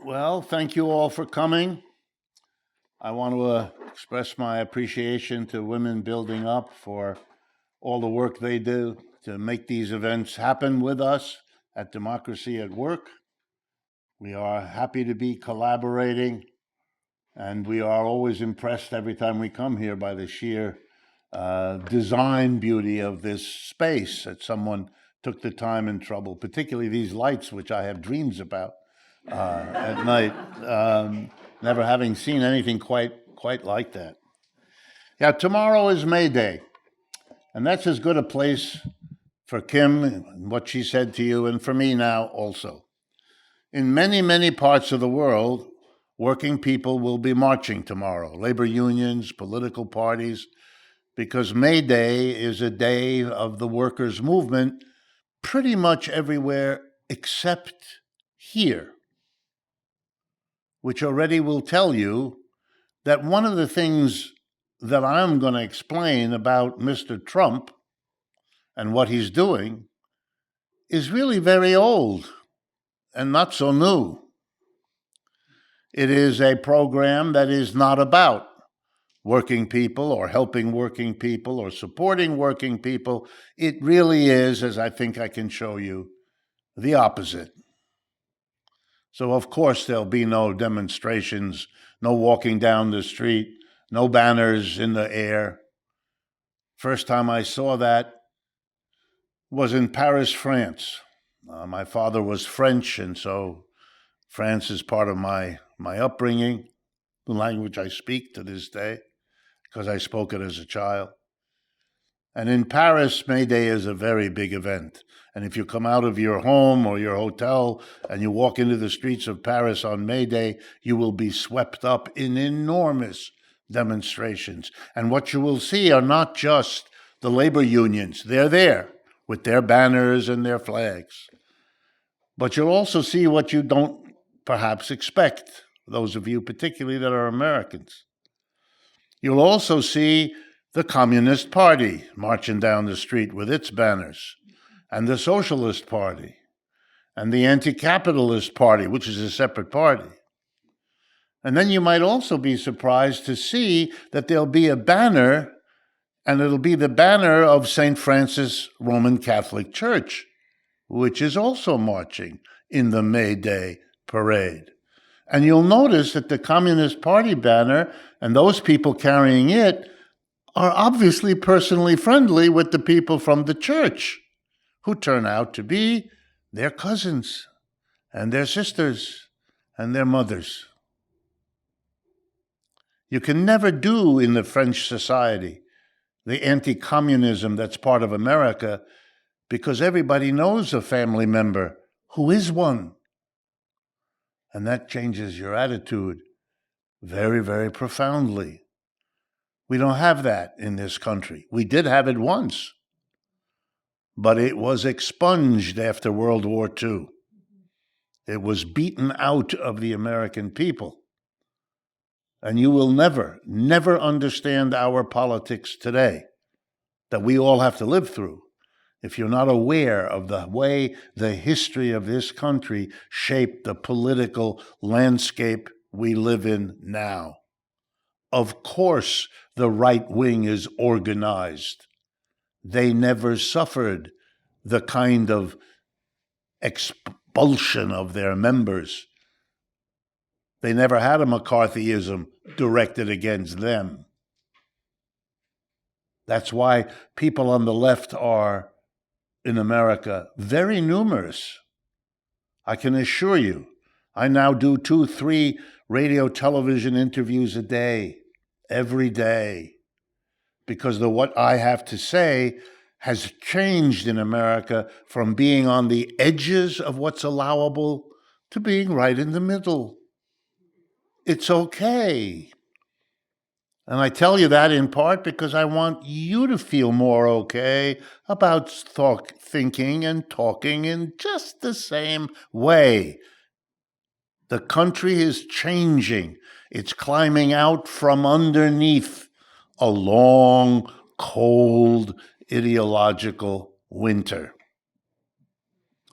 Well, thank you all for coming. I want to express my appreciation to Women Building Up for all the work they do to make these events happen with us at Democracy at Work. We are happy to be collaborating, and we are always impressed every time we come here by the sheer design beauty of this space that someone took the time and trouble, particularly these lights, which I have dreams about at night, never having seen anything quite like that. Yeah, tomorrow is May Day, and that's as good a place for Kim and what she said to you, and for me now also. In many, many parts of the world, working people will be marching tomorrow, labor unions, political parties, because May Day is a day of the workers' movement pretty much everywhere except here, which already will tell you that one of the things that I'm going to explain about Mr. Trump and what he's doing is really very old and not so new. It is a program that is not about working people or helping working people or supporting working people. It really is, as I think I can show you, the opposite. So, of course, there'll be no demonstrations, no walking down the street, no banners in the air. First time I saw that was in Paris, France. My father was French, and so France is part of my upbringing, the language I speak to this day, because I spoke it as a child. And in Paris, May Day is a very big event. And if you come out of your home or your hotel and you walk into the streets of Paris on May Day, you will be swept up in enormous demonstrations. And what you will see are not just the labor unions. They're there with their banners and their flags. But you'll also see what you don't perhaps expect, those of you particularly that are Americans. You'll also see the Communist Party marching down the street with its banners, and the Socialist Party, and the Anti-Capitalist Party, which is a separate party. And then you might also be surprised to see that there'll be a banner, and it'll be the banner of St. Francis Roman Catholic Church, which is also marching in the May Day parade. And you'll notice that the Communist Party banner and those people carrying it are obviously personally friendly with the people from the church, who turn out to be their cousins and their sisters and their mothers. You can never do in the French society the anti-communism that's part of America, because everybody knows a family member who is one. And that changes your attitude very, very profoundly. We don't have that in this country. We did have it once, but it was expunged after World War II. It was beaten out of the American people. And you will never, never understand our politics today that we all have to live through if you're not aware of the way the history of this country shaped the political landscape we live in now. Of course, the right wing is organized. They never suffered the kind of expulsion of their members. They never had a McCarthyism directed against them. That's why people on the left are, in America, very numerous. I can assure you, I now do 2, 3 radio, television interviews a day, every day, because what I have to say has changed in America from being on the edges of what's allowable to being right in the middle. It's okay. And I tell you that in part because I want you to feel more okay about thinking and talking in just the same way. The country is changing. It's climbing out from underneath a long, cold, ideological winter.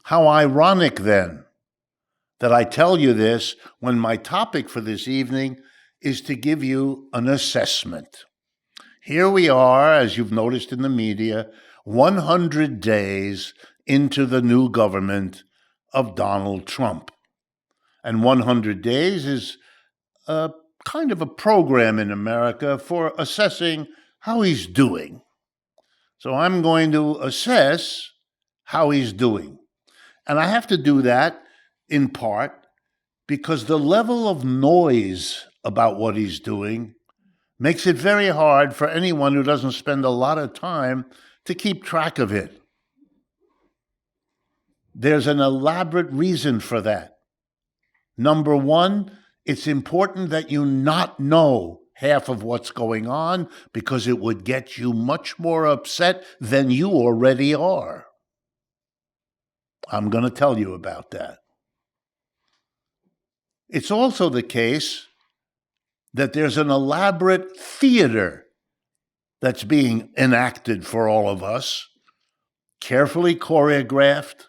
How ironic, then, that I tell you this when my topic for this evening is to give you an assessment. Here we are, as you've noticed in the media, 100 days into the new government of Donald Trump. And 100 days is a kind of a program in America for assessing how he's doing. So I'm going to assess how he's doing. And I have to do that in part because the level of noise about what he's doing makes it very hard for anyone who doesn't spend a lot of time to keep track of it. There's an elaborate reason for that. Number one, it's important that you not know half of what's going on because it would get you much more upset than you already are. I'm going to tell you about that. It's also the case that there's an elaborate theater that's being enacted for all of us, carefully choreographed.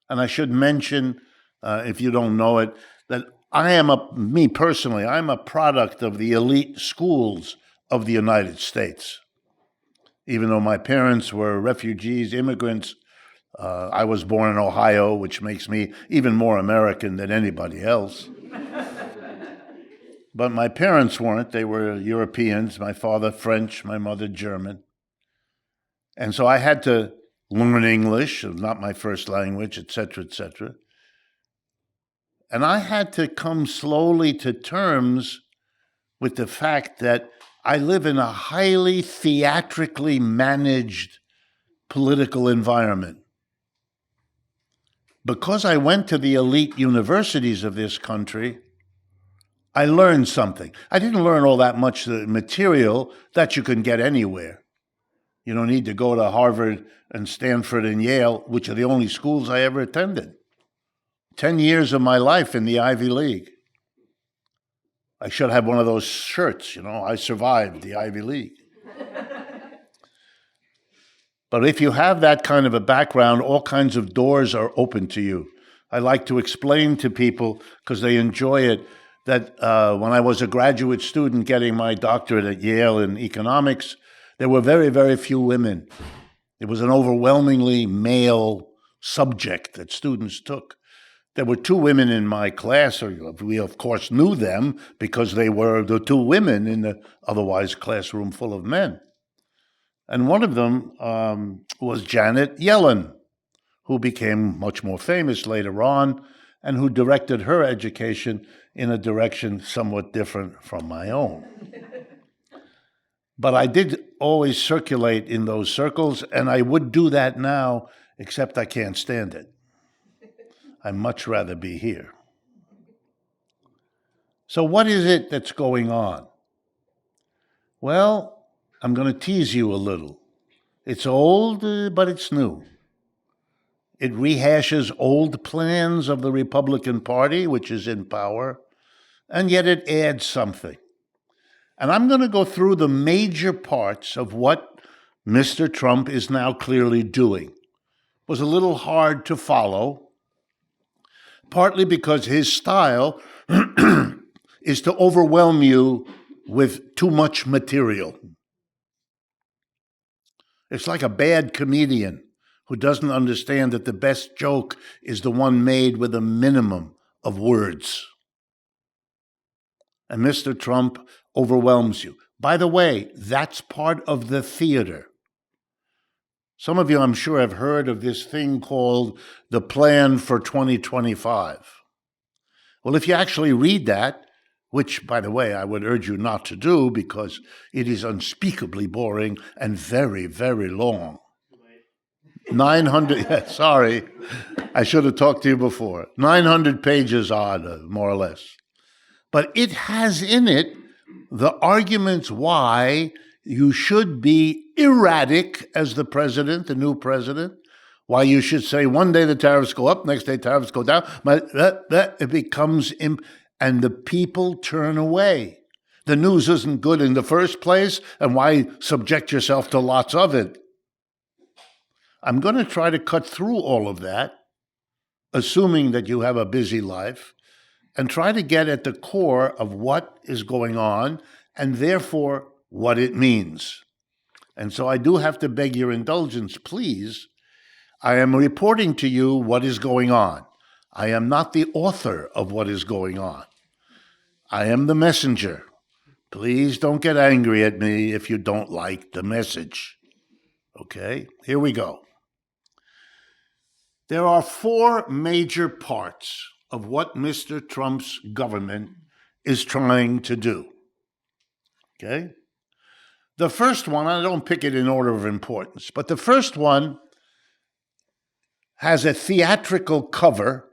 And I should mention, if you don't know it, that I'm a product of the elite schools of the United States. Even though my parents were refugees, immigrants, I was born in Ohio, which makes me even more American than anybody else. But my parents weren't. They were Europeans, my father French, my mother German. And so I had to learn English, not my first language, et cetera, et cetera. And I had to come slowly to terms with the fact that I live in a highly theatrically managed political environment. Because I went to the elite universities of this country, I learned something. I didn't learn all that much material that you can get anywhere. You don't need to go to Harvard and Stanford and Yale, which are the only schools I ever attended. 10 years of my life in the Ivy League. I should have one of those shirts, I survived the Ivy League. But if you have that kind of a background, all kinds of doors are open to you. I like to explain to people, because they enjoy it, that when I was a graduate student getting my doctorate at Yale in economics, there were very, very few women. It was an overwhelmingly male subject that students took. There were 2 women in my class, we of course knew them because they were the 2 women in the otherwise classroom full of men. And one of them was Janet Yellen, who became much more famous later on and who directed her education in a direction somewhat different from my own. But I did always circulate in those circles, and I would do that now, except I can't stand it. I'd much rather be here. So what is it that's going on? Well, I'm going to tease you a little. It's old, but it's new. It rehashes old plans of the Republican Party, which is in power, and yet it adds something. And I'm going to go through the major parts of what Mr. Trump is now clearly doing. It was a little hard to follow, partly because his style is to overwhelm you with too much material. It's like a bad comedian who doesn't understand that the best joke is the one made with a minimum of words. And Mr. Trump overwhelms you. By the way, that's part of the theater. Some of you, I'm sure, have heard of this thing called the Plan for 2025. Well, if you actually read that, which, by the way, I would urge you not to do because it is unspeakably boring and very, very long. 900, sorry, I should have talked to you before. 900 pages odd, more or less. But it has in it the arguments why you should be erratic as the president, the new president, why you should say one day the tariffs go up, next day tariffs go down, but it becomes, and the people turn away. The news isn't good in the first place, and why subject yourself to lots of it? I'm going to try to cut through all of that, assuming that you have a busy life, and try to get at the core of what is going on and therefore what it means. And so I do have to beg your indulgence, please. I am reporting to you what is going on. I am not the author of what is going on. I am the messenger. Please don't get angry at me if you don't like the message. Okay, here we go. There are four major parts of what Mr. Trump's government is trying to do. Okay? The first one, I don't pick it in order of importance, but the first one has a theatrical cover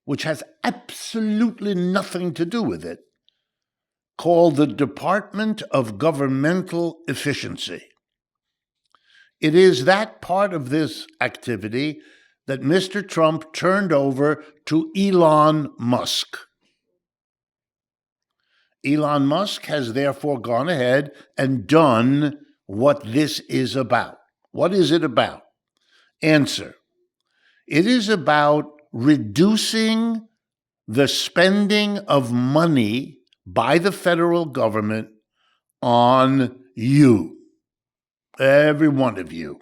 which has absolutely nothing to do with it, called the Department of Governmental Efficiency. It is that part of this activity that Mr. Trump turned over to Elon Musk. Elon Musk has therefore gone ahead and done what this is about. What is it about? Answer. It is about reducing the spending of money by the federal government on you, every one of you.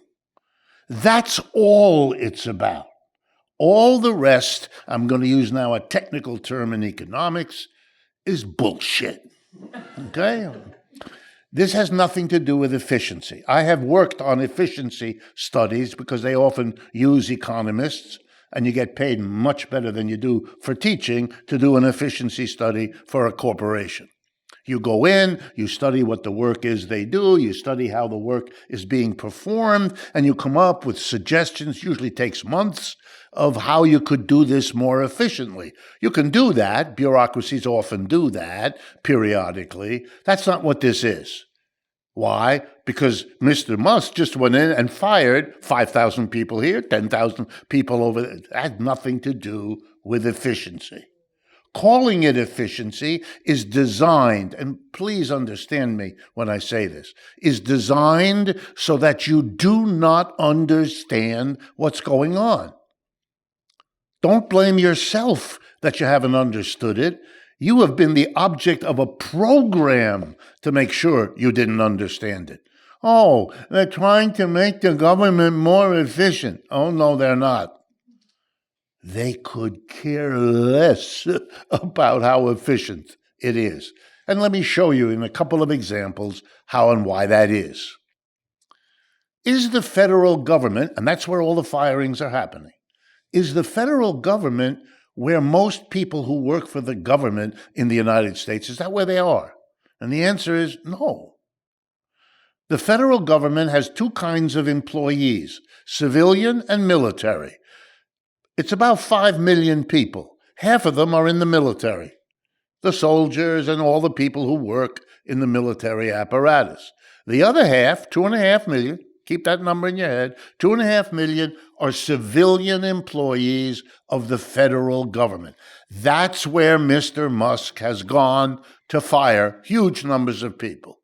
That's all it's about. All the rest, I'm going to use now a technical term in economics, is bullshit. Okay? This has nothing to do with efficiency. I have worked on efficiency studies because they often use economists, and you get paid much better than you do for teaching to do an efficiency study for a corporation. You go in, you study what the work is they do, you study how the work is being performed, and you come up with suggestions, usually takes months, of how you could do this more efficiently. You can do that. Bureaucracies often do that periodically. That's not what this is. Why? Because Mr. Musk just went in and fired 5,000 people here, 10,000 people over there. That has nothing to do with efficiency. Calling it efficiency is designed, and please understand me when I say this, is designed so that you do not understand what's going on. Don't blame yourself that you haven't understood it. You have been the object of a program to make sure you didn't understand it. Oh, they're trying to make the government more efficient. Oh, no, they're not. They could care less about how efficient it is. And let me show you in a couple of examples how and why that is. Is the federal government, and that's where all the firings are happening, is the federal government where most people who work for the government in the United States, is that where they are? And the answer is no. The federal government has two kinds of employees, civilian and military. It's about 5 million people. Half of them are in the military, the soldiers and all the people who work in the military apparatus. The other half, 2.5 million, keep that number in your head, 2.5 million are civilian employees of the federal government. That's where Mr. Musk has gone to fire huge numbers of people.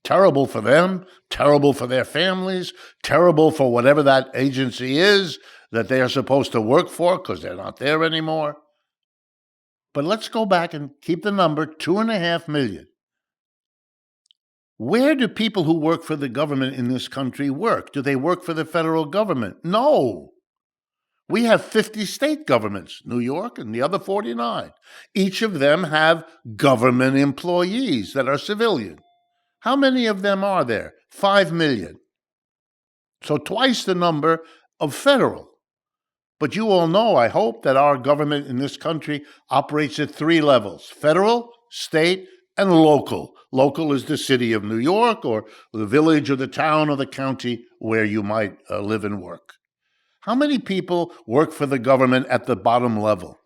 Terrible for them, terrible for their families, terrible for whatever that agency is that they are supposed to work for because they're not there anymore. But let's go back and keep the number 2.5 million. Where do people who work for the government in this country work? Do they work for the federal government? No. We have 50 state governments, New York and the other 49. Each of them have government employees that are civilian. How many of them are there? 5 million. So twice the number of federal. But you all know, I hope, that our government in this country operates at 3 levels: federal, state, and local. Local is the city of New York or the village or the town or the county where you might live and work. How many people work for the government at the bottom level?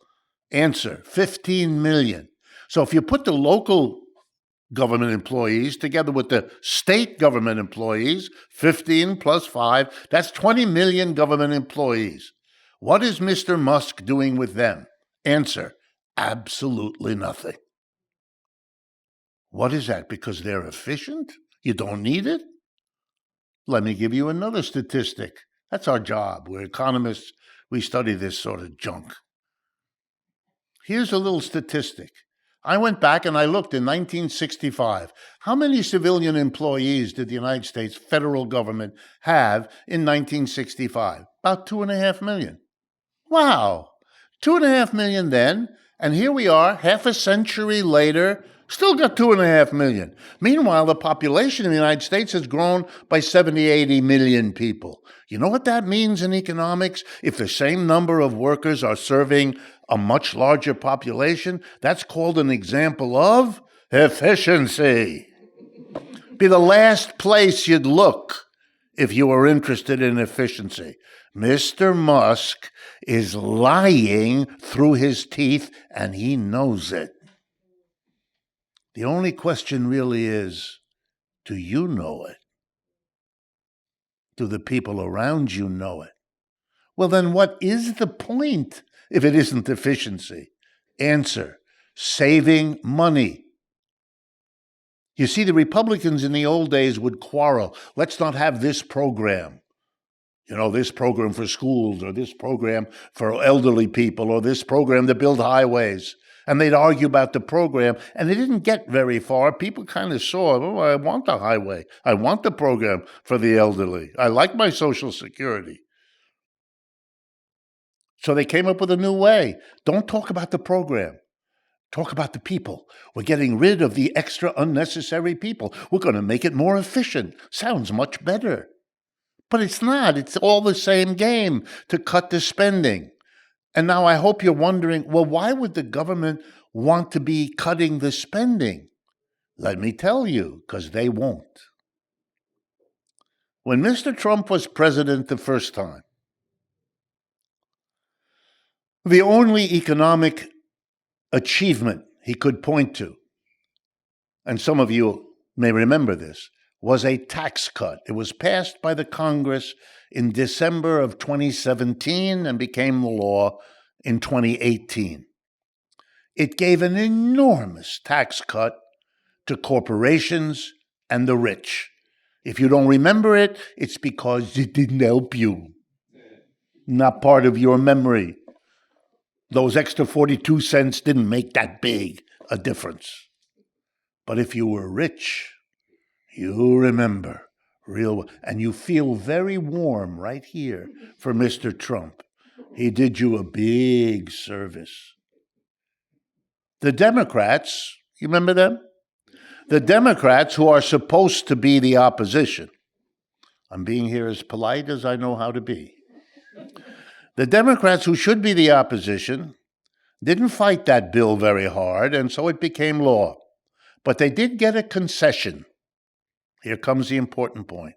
Answer, 15 million. So if you put the local government employees together with the state government employees, 15 plus 5, that's 20 million government employees. What is Mr. Musk doing with them? Answer, absolutely nothing. What is that? Because they're efficient? You don't need it? Let me give you another statistic That's our job. We're economists. We study this sort of junk. Here's a little statistic. I went back and I looked in 1965. How many civilian employees did the United States federal government have in 1965? About 2.5 million. Wow, 2.5 million then, and here we are, half a century later, still got 2.5 million. Meanwhile, the population of the United States has grown by 70, 80 million people. You know what that means in economics? If the same number of workers are serving a much larger population, that's called an example of efficiency. Be the last place you'd look if you were interested in efficiency. Mr. Musk is lying through his teeth, and he knows it. The only question really is, do you know it? Do the people around you know it? Well, then what is the point if it isn't efficiency? Answer, saving money. You see, the Republicans in the old days would quarrel. Let's not have this program. This program for schools, or this program for elderly people, or this program to build highways. And they'd argue about the program, and they didn't get very far. People kind of saw, I want the highway. I want the program for the elderly. I like my Social Security. So they came up with a new way. Don't talk about the program. Talk about the people. We're getting rid of the extra unnecessary people. We're going to make it more efficient. Sounds much better. But it's not. It's all the same game to cut the spending. And now I hope you're wondering, well, why would the government want to be cutting the spending? Let me tell you, because they won't. When Mr. Trump was president the first time, the only economic achievement he could point to, and some of you may remember this, was a tax cut. It was passed by the Congress in December of 2017 and became the law in 2018. It gave an enormous tax cut to corporations and the rich. If you don't remember it, it's because it didn't help you. Not part of your memory. Those extra 42 cents didn't make that big a difference. But if you were rich, you remember real, and you feel very warm right here for Mr. Trump. He did you a big service. The Democrats, you remember them? The Democrats, who are supposed to be the opposition. I'm being here as polite as I know how to be. The Democrats, who should be the opposition, didn't fight that bill very hard, and so it became law. But they did get a concession. Here comes the important point.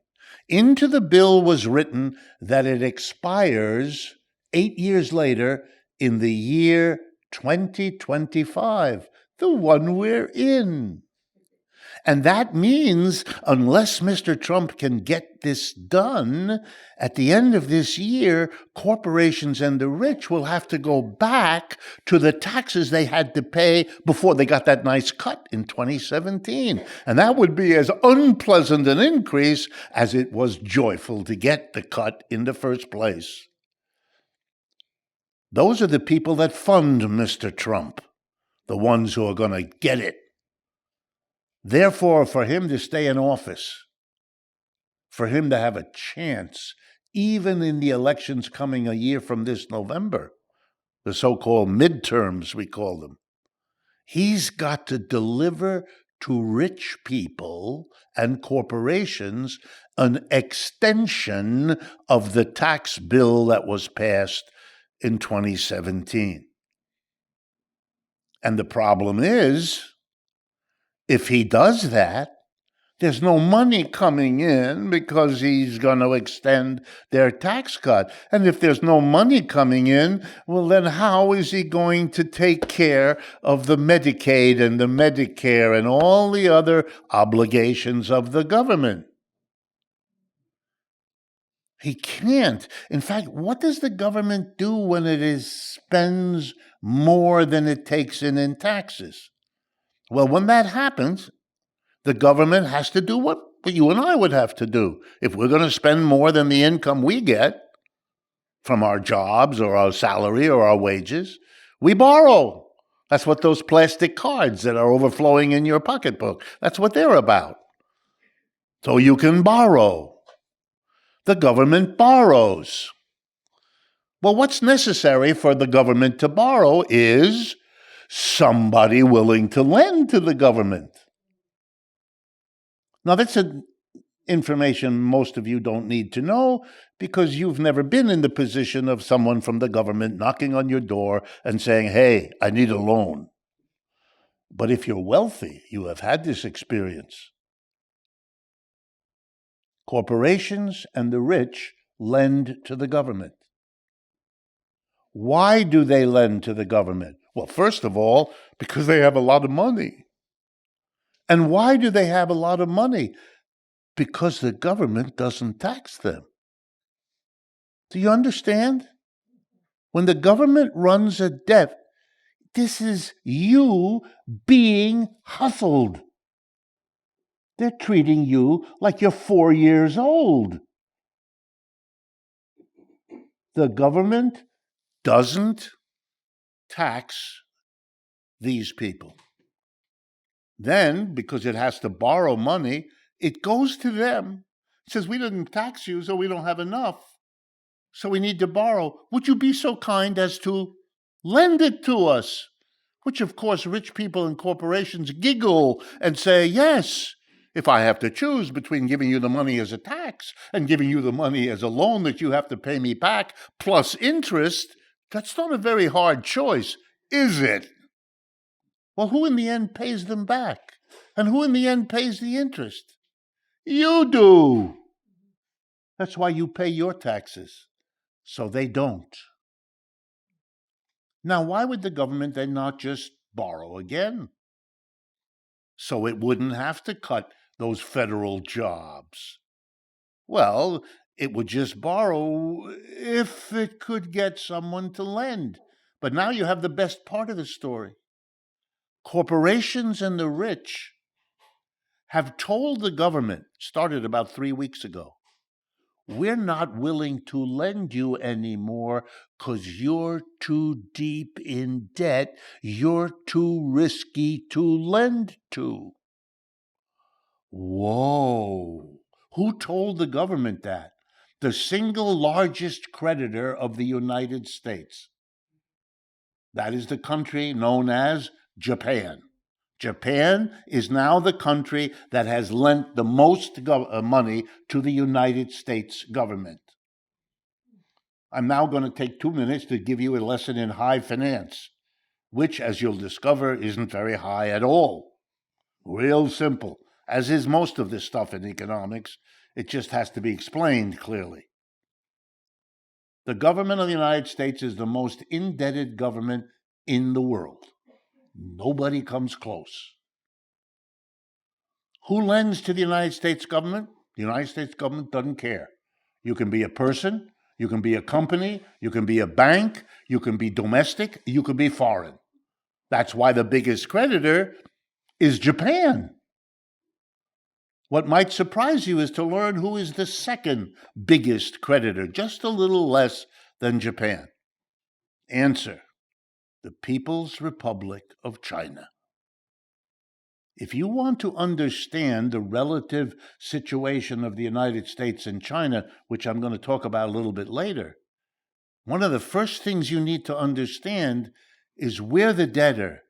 Into the bill was written that it expires 8 years later in the year 2025, the one we're in. And that means, unless Mr. Trump can get this done, at the end of this year, corporations and the rich will have to go back to the taxes they had to pay before they got that nice cut in 2017. And that would be as unpleasant an increase as it was joyful to get the cut in the first place. Those are the people that fund Mr. Trump, the ones who are going to get it. Therefore, for him to stay in office, for him to have a chance, even in the elections coming a year from this November, the so-called midterms, we call them, he's got to deliver to rich people and corporations an extension of the tax bill that was passed in 2017. And the problem is, if he does that, there's no money coming in because he's going to extend their tax cut. And if there's no money coming in, well, then how is he going to take care of the Medicaid and the Medicare and all the other obligations of the government? He can't. In fact, what does the government do when it spends more than it takes in taxes? Well, when that happens, the government has to do what what you and I would have to do. If we're going to spend more than the income we get from our jobs or our salary or our wages, we borrow. That's what those plastic cards that are overflowing in your pocketbook, that's what they're about. So you can borrow. The government borrows. Well, what's necessary for the government to borrow is somebody willing to lend to the government. Now, that's information most of you don't need to know because you've never been in the position of someone from the government knocking on your door and saying, hey, I need a loan. But if you're wealthy, you have had this experience. Corporations and the rich lend to the government. Why do they lend to the government? Well, first of all, because they have a lot of money. And why do they have a lot of money? Because the government doesn't tax them. Do you understand? When the government runs a debt, this is you being hustled. They're treating you like you're 4 years old. The government doesn't tax these people. Then, because it has to borrow money, it goes to them. It says, we didn't tax you, so we don't have enough. So we need to borrow. Would you be so kind as to lend it to us? Which, of course, rich people and corporations giggle and say, yes, if I have to choose between giving you the money as a tax and giving you the money as a loan that you have to pay me back plus interest, that's not a very hard choice, is it? Well, who in the end pays them back? And who in the end pays the interest? You do. That's why you pay your taxes, so they don't. Now, why would the government then not just borrow again? So it wouldn't have to cut those federal jobs. Well, it would just borrow if it could get someone to lend. But now you have the best part of the story. Corporations and the rich have told the government, started about 3 weeks ago, we're not willing to lend you anymore because you're too deep in debt. You're too risky to lend to. Whoa. Who told the government that? The single largest creditor of the United States. That is the country known as Japan. Japan is now the country that has lent the most money to the United States government. I'm now going to take 2 minutes to give you a lesson in high finance, which, as you'll discover, isn't very high at all. Real simple. As is most of this stuff in economics, it just has to be explained clearly. The government of the United States is the most indebted government in the world. Nobody comes close. Who lends to the United States government? The United States government doesn't care. You can be a person, you can be a company, you can be a bank, you can be domestic, you can be foreign. That's why the biggest creditor is Japan. What might surprise you is to learn who is the second biggest creditor, just a little less than Japan. Answer: the People's Republic of China. If you want to understand the relative situation of the United States and China, which I'm going to talk about a little bit later, one of the first things you need to understand is we're the debtor,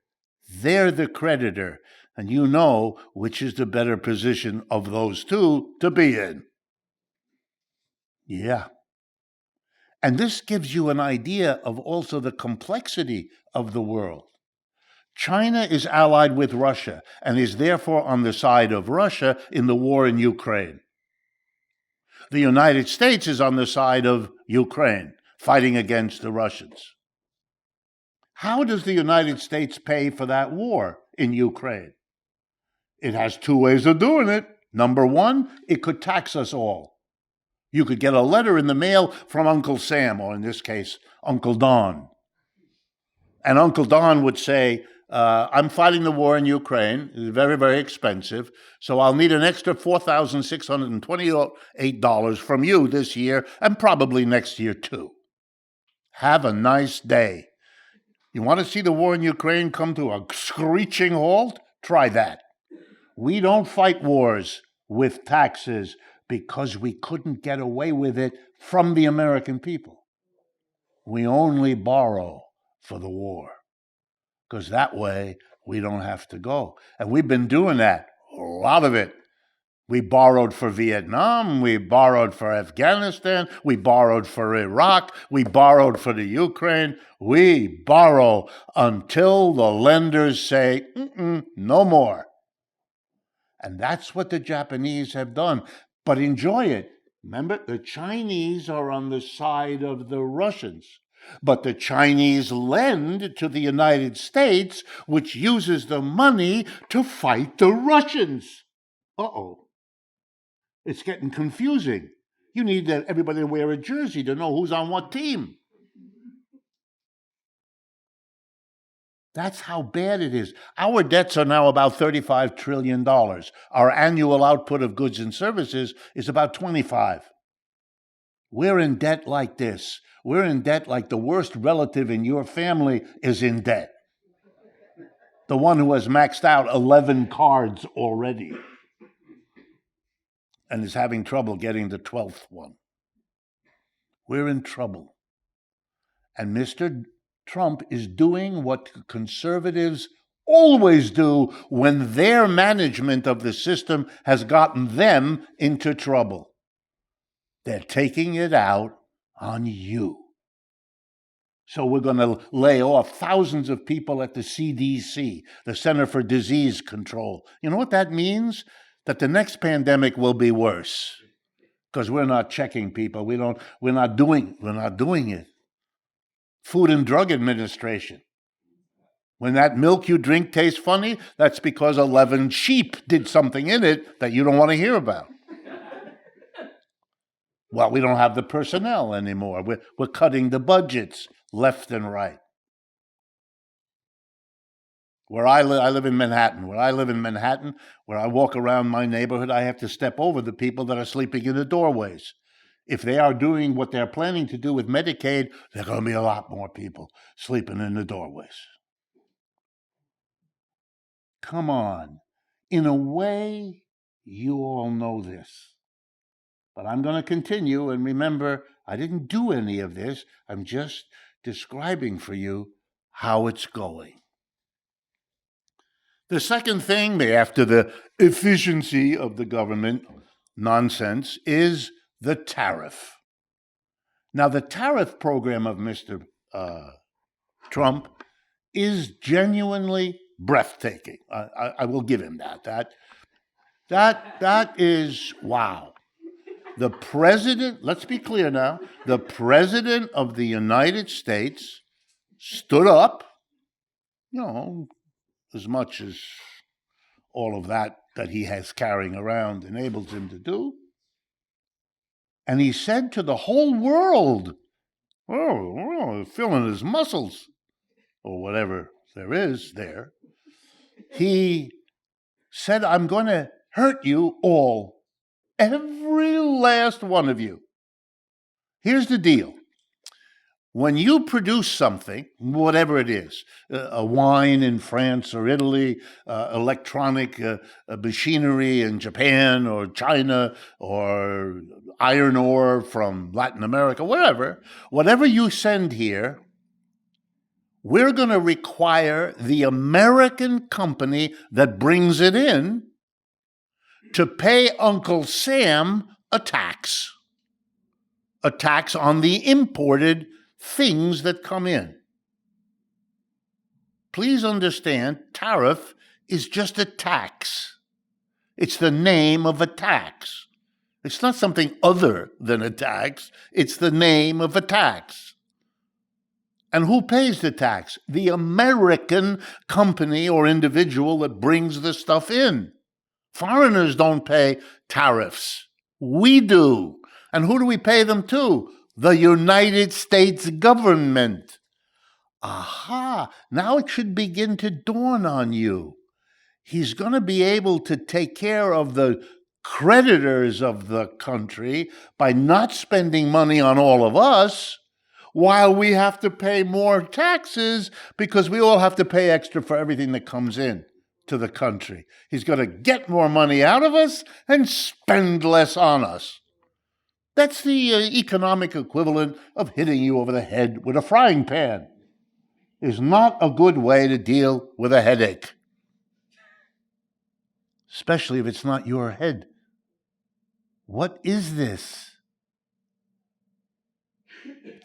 they're the creditor, and you know which is the better position of those two to be in. Yeah. And this gives you an idea of also the complexity of the world. China is allied with Russia and is therefore on the side of Russia in the war in Ukraine. The United States is on the side of Ukraine, fighting against the Russians. How does the United States pay for that war in Ukraine? It has two ways of doing it. Number one, it could tax us all. You could get a letter in the mail from Uncle Sam, or in this case, Uncle Don. And Uncle Don would say, I'm fighting the war in Ukraine. It's very, very expensive. So I'll need an extra $4,628 from you this year and probably next year too. Have a nice day. You want to see the war in Ukraine come to a screeching halt? Try that. We don't fight wars with taxes because we couldn't get away with it from the American people. We only borrow for the war because that way we don't have to go. And we've been doing that, a lot of it. We borrowed for Vietnam, we borrowed for Afghanistan, we borrowed for Iraq, we borrowed for the Ukraine. We borrow until the lenders say, no more. And that's what the Japanese have done. But enjoy it. Remember, the Chinese are on the side of the Russians. But the Chinese lend to the United States, which uses the money to fight the Russians. Uh-oh. It's getting confusing. You need everybody to wear a jersey to know who's on what team. That's how bad it is. Our debts are now about $35 trillion. Our annual output of goods and services is about 25. We're in debt like this. We're in debt like the worst relative in your family is in debt. The one who has maxed out 11 cards already and is having trouble getting the 12th one. We're in trouble. And Mr. Trump is doing what conservatives always do when their management of the system has gotten them into trouble. They're taking it out on you. So we're going to lay off thousands of people at the CDC, the Center for Disease Control. You know what that means? That the next pandemic will be worse because we're not checking people. We're not doing it. Food and Drug Administration. When that milk you drink tastes funny, that's because 11 sheep did something in it that you don't want to hear about. Well, we don't have the personnel anymore. We're cutting the budgets left and right. Where I live in Manhattan. Where I walk around my neighborhood, I have to step over the people that are sleeping in the doorways. If they are doing what they're planning to do with Medicaid, there are going to be a lot more people sleeping in the doorways. Come on. In a way, you all know this. But I'm going to continue, and remember, I didn't do any of this. I'm just describing for you how it's going. The second thing, after the efficiency of the government nonsense, is the tariff. Now, the tariff program of Mr. Trump is genuinely breathtaking. I will give him that. That is, wow. The president, let's be clear now, the president of the United States stood up, as much as all of that he has carrying around enables him to do. And he said to the whole world, feeling his muscles, or whatever there is there. He said, I'm going to hurt you all, every last one of you. Here's the deal. When you produce something, whatever it is, a wine in France or Italy, electronic machinery in Japan or China, or iron ore from Latin America, whatever you send here, we're going to require the American company that brings it in to pay Uncle Sam a tax on the imported things that come in. Please understand, tariff is just a tax. It's the name of a tax. It's not something other than a tax. It's the name of a tax. And who pays the tax? The American company or individual that brings the stuff in. Foreigners don't pay tariffs. We do. And who do we pay them to? The United States government. Aha! Now it should begin to dawn on you. He's going to be able to take care of the creditors of the country by not spending money on all of us, while we have to pay more taxes because we all have to pay extra for everything that comes in to the country. He's going to get more money out of us and spend less on us. That's the economic equivalent of hitting you over the head with a frying pan. Is not a good way to deal with a headache, especially if it's not your head. What is this?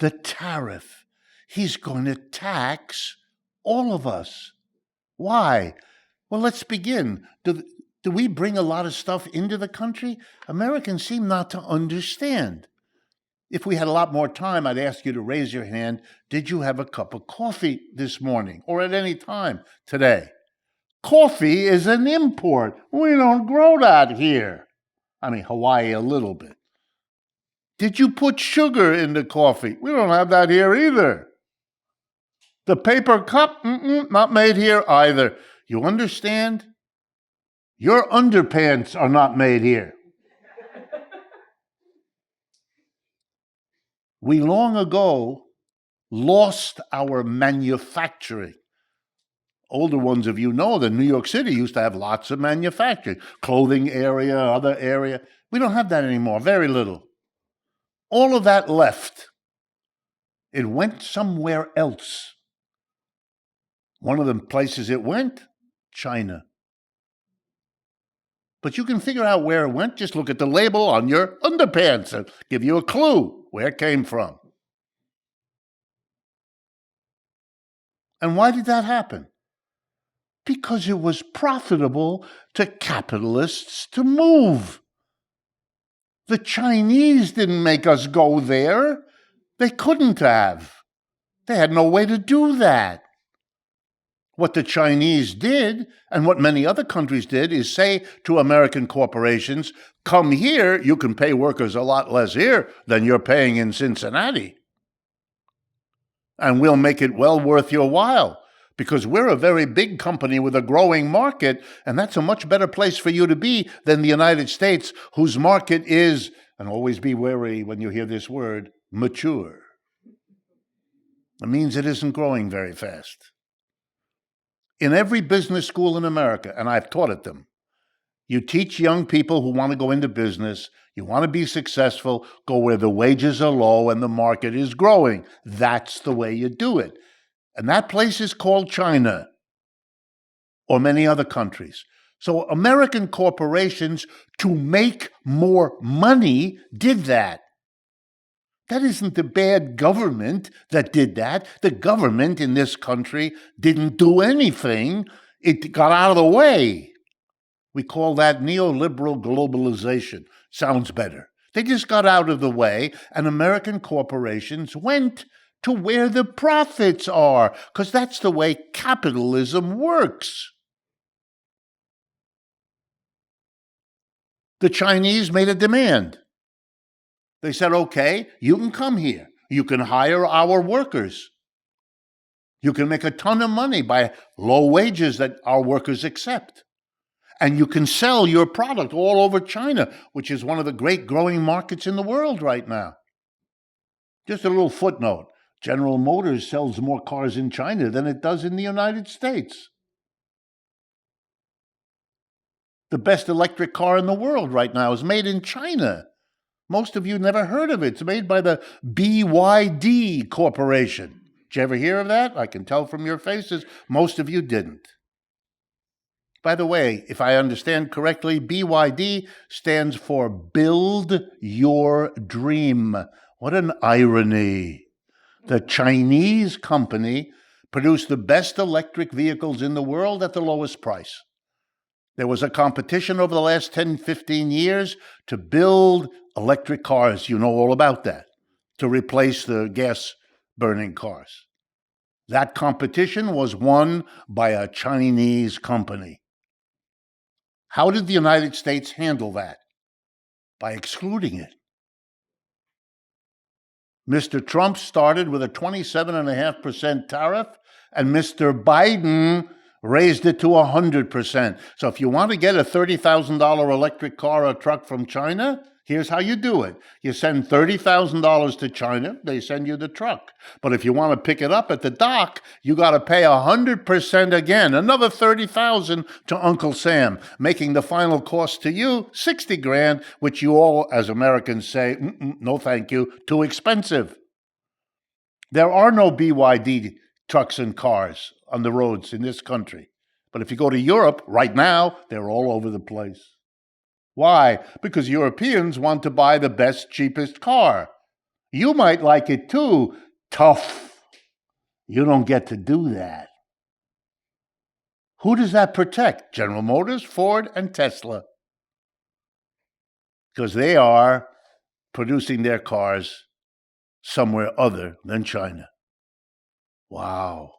The tariff. He's going to tax all of us. Why? Well, let's begin. Do we bring a lot of stuff into the country? Americans seem not to understand. If we had a lot more time, I'd ask you to raise your hand. Did you have a cup of coffee this morning or at any time today? Coffee is an import. We don't grow that here. I mean, Hawaii a little bit. Did you put sugar in the coffee? We don't have that here either. The paper cup, not made here either. You understand? Your underpants are not made here. We long ago lost our manufacturing. Older ones of you know that New York City used to have lots of manufacturing, clothing area, other area. We don't have that anymore, very little. All of that left. It went somewhere else. One of the places it went, China. But you can figure out where it went. Just look at the label on your underpants and give you a clue where it came from. And why did that happen? Because it was profitable to capitalists to move. The Chinese didn't make us go there. They couldn't have. They had no way to do that. What the Chinese did, and what many other countries did, is say to American corporations, come here, you can pay workers a lot less here than you're paying in Cincinnati. And we'll make it well worth your while, because we're a very big company with a growing market, and that's a much better place for you to be than the United States, whose market is, and always be wary when you hear this word, mature. It means it isn't growing very fast. In every business school in America, and I've taught at them, you teach young people who want to go into business, you want to be successful, go where the wages are low and the market is growing. That's the way you do it. And that place is called China or many other countries. So American corporations, to make more money, did that. That isn't the bad government that did that. The government in this country didn't do anything. It got out of the way. We call that neoliberal globalization. Sounds better. They just got out of the way, and American corporations went to where the profits are, because that's the way capitalism works. The Chinese made a demand. They said, okay, you can come here. You can hire our workers. You can make a ton of money by low wages that our workers accept. And you can sell your product all over China, which is one of the great growing markets in the world right now. Just a little footnote. General Motors sells more cars in China than it does in the United States. The best electric car in the world right now is made in China. Most of you never heard of it. It's made by the BYD Corporation. Did you ever hear of that? I can tell from your faces, most of you didn't. By the way, if I understand correctly, BYD stands for Build Your Dream. What an irony. The Chinese company produced the best electric vehicles in the world at the lowest price. There was a competition over the last 10, 15 years to build electric cars. You know all about that, to replace the gas-burning cars. That competition was won by a Chinese company. How did the United States handle that? By excluding it. Mr. Trump started with a 27.5% tariff, and Mr. Biden raised it to 100%. So if you want to get a $30,000 electric car or truck from China, here's how you do it. You send $30,000 to China, they send you the truck. But if you want to pick it up at the dock, you got to pay 100% again, another $30,000 to Uncle Sam, making the final cost to you 60 grand, which you all, as Americans, say, no thank you, too expensive. There are no BYD trucks and cars on the roads in this country. But if you go to Europe right now, they're all over the place. Why? Because Europeans want to buy the best, cheapest car. You might like it too. Tough. You don't get to do that. Who does that protect? General Motors, Ford, and Tesla. Because they are producing their cars somewhere other than China. Wow.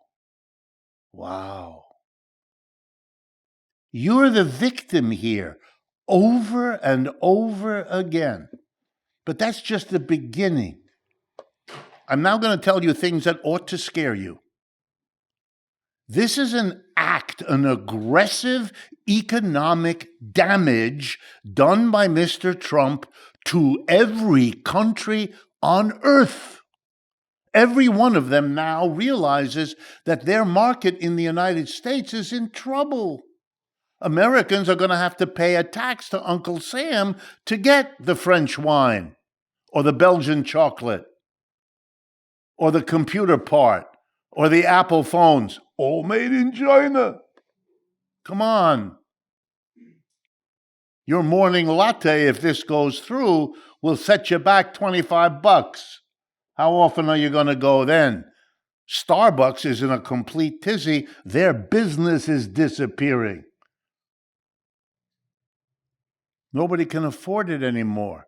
Wow. You're the victim here, over and over again. But that's just the beginning. I'm now going to tell you things that ought to scare you. This is an act, an aggressive economic damage done by Mr. Trump to every country on earth. Every one of them now realizes that their market in the United States is in trouble. Americans are going to have to pay a tax to Uncle Sam to get the French wine or the Belgian chocolate or the computer part or the Apple phones, all made in China. Come on. Your morning latte, if this goes through, will set you back $25. How often are you going to go then? Starbucks is in a complete tizzy. Their business is disappearing. Nobody can afford it anymore.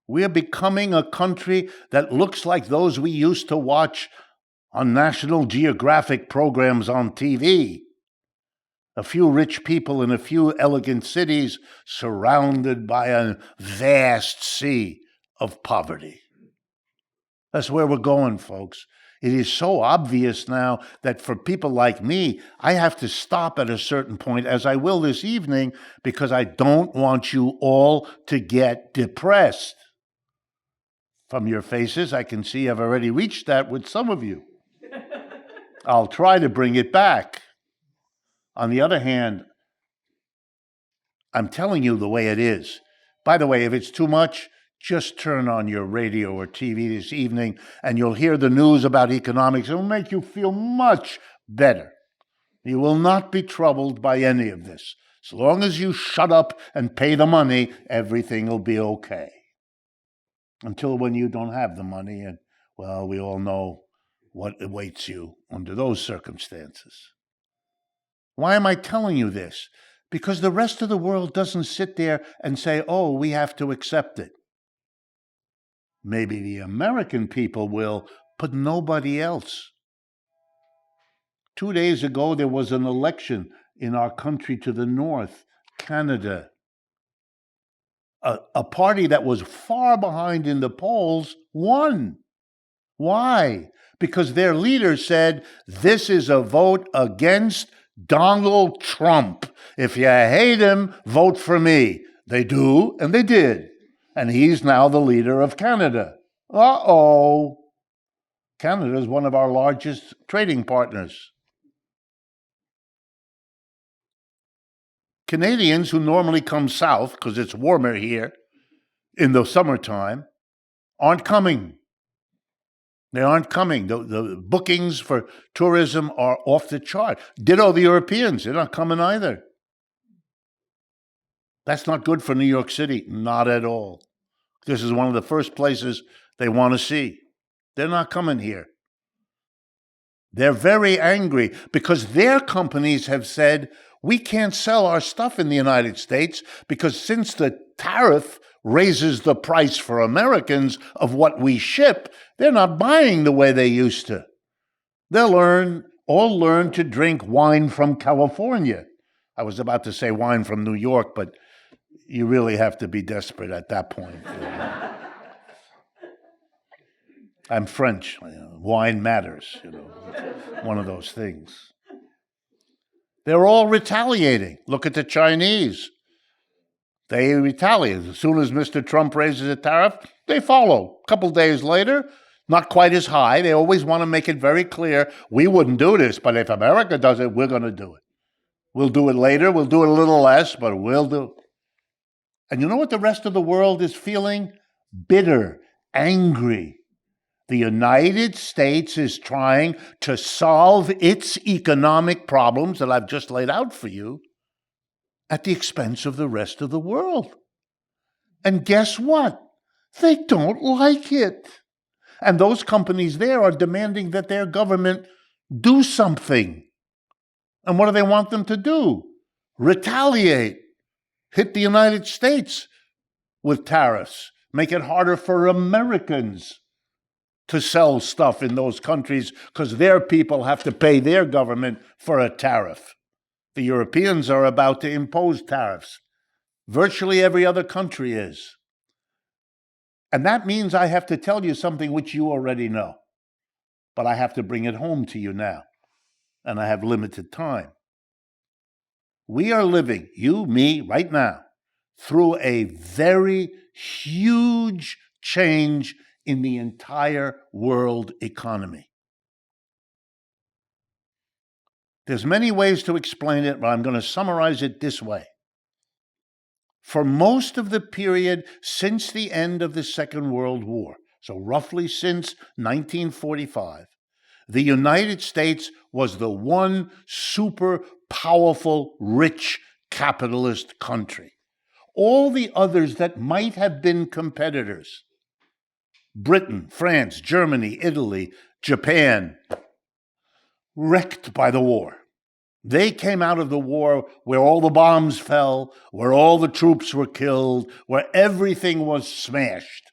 We are becoming a country that looks like those we used to watch on National Geographic programs on TV. A few rich people in a few elegant cities surrounded by a vast sea of poverty. That's where we're going, folks. It is so obvious now that for people like me, I have to stop at a certain point, as I will this evening, because I don't want you all to get depressed. From your faces, I can see I've already reached that with some of you. I'll try to bring it back. On the other hand, I'm telling you the way it is. By the way, if it's too much, just turn on your radio or TV this evening and you'll hear the news about economics. It will make you feel much better. You will not be troubled by any of this. As long as you shut up and pay the money, everything will be okay. Until when you don't have the money, and, well, we all know what awaits you under those circumstances. Why am I telling you this? Because the rest of the world doesn't sit there and say, oh, we have to accept it. Maybe the American people will, but nobody else. 2 days ago, there was an election in our country to the north, Canada. A party that was far behind in the polls won. Why? Because their leader said, this is a vote against Donald Trump. If you hate him, vote for me. They do, and they did. And he's now the leader of Canada. Uh-oh. Canada is one of our largest trading partners. Canadians who normally come south, because it's warmer here in the summertime, aren't coming. They aren't coming. The bookings for tourism are off the chart. Ditto the Europeans. They're not coming either. That's not good for New York City. Not at all. This is one of the first places they want to see. They're not coming here. They're very angry because their companies have said, we can't sell our stuff in the United States because since the tariff raises the price for Americans of what we ship, they're not buying the way they used to. They'll all learn to drink wine from California. I was about to say wine from New York, but you really have to be desperate at that point. I'm French. Wine matters, one of those things. They're all retaliating. Look at the Chinese. They retaliate. As soon as Mr. Trump raises a tariff, they follow. A couple days later, not quite as high. They always want to make it very clear, we wouldn't do this, but if America does it, we're going to do it. We'll do it later. We'll do it a little less, but we'll do it. And you know what the rest of the world is feeling? Bitter, angry. The United States is trying to solve its economic problems that I've just laid out for you at the expense of the rest of the world. And guess what? They don't like it. And those companies there are demanding that their government do something. And what do they want them to do? Retaliate. Hit the United States with tariffs. Make it harder for Americans to sell stuff in those countries because their people have to pay their government for a tariff. The Europeans are about to impose tariffs. Virtually every other country is. And that means I have to tell you something which you already know. But I have to bring it home to you now. And I have limited time. We are living, you, me, right now, through a very huge change in the entire world economy. There's many ways to explain it, but I'm going to summarize it this way. For most of the period since the end of the Second World War, so roughly since 1945, the United States was the one super powerful, rich capitalist country. All the others that might have been competitors, Britain, France, Germany, Italy, Japan, wrecked by the war. They came out of the war where all the bombs fell, where all the troops were killed, where everything was smashed.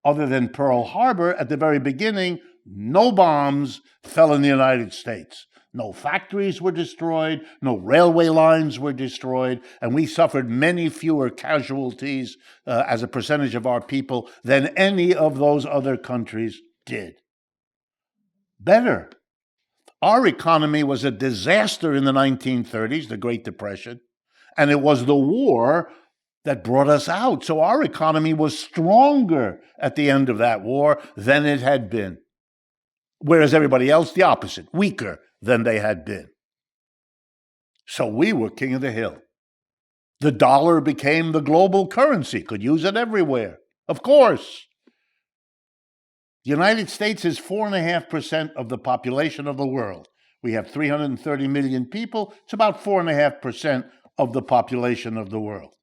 Other than Pearl Harbor, at the very beginning, no bombs fell in the United States. No factories were destroyed, no railway lines were destroyed, and we suffered many fewer casualties as a percentage of our people than any of those other countries did. Better. Our economy was a disaster in the 1930s, the Great Depression, and it was the war that brought us out. So our economy was stronger at the end of that war than it had been. Whereas everybody else, the opposite, weaker than they had been. So we were king of the hill. The dollar became the global currency, could use it everywhere. Of course. The United States is 4.5% of the population of the world. We have 330 million people. It's about 4.5% of the population of the world.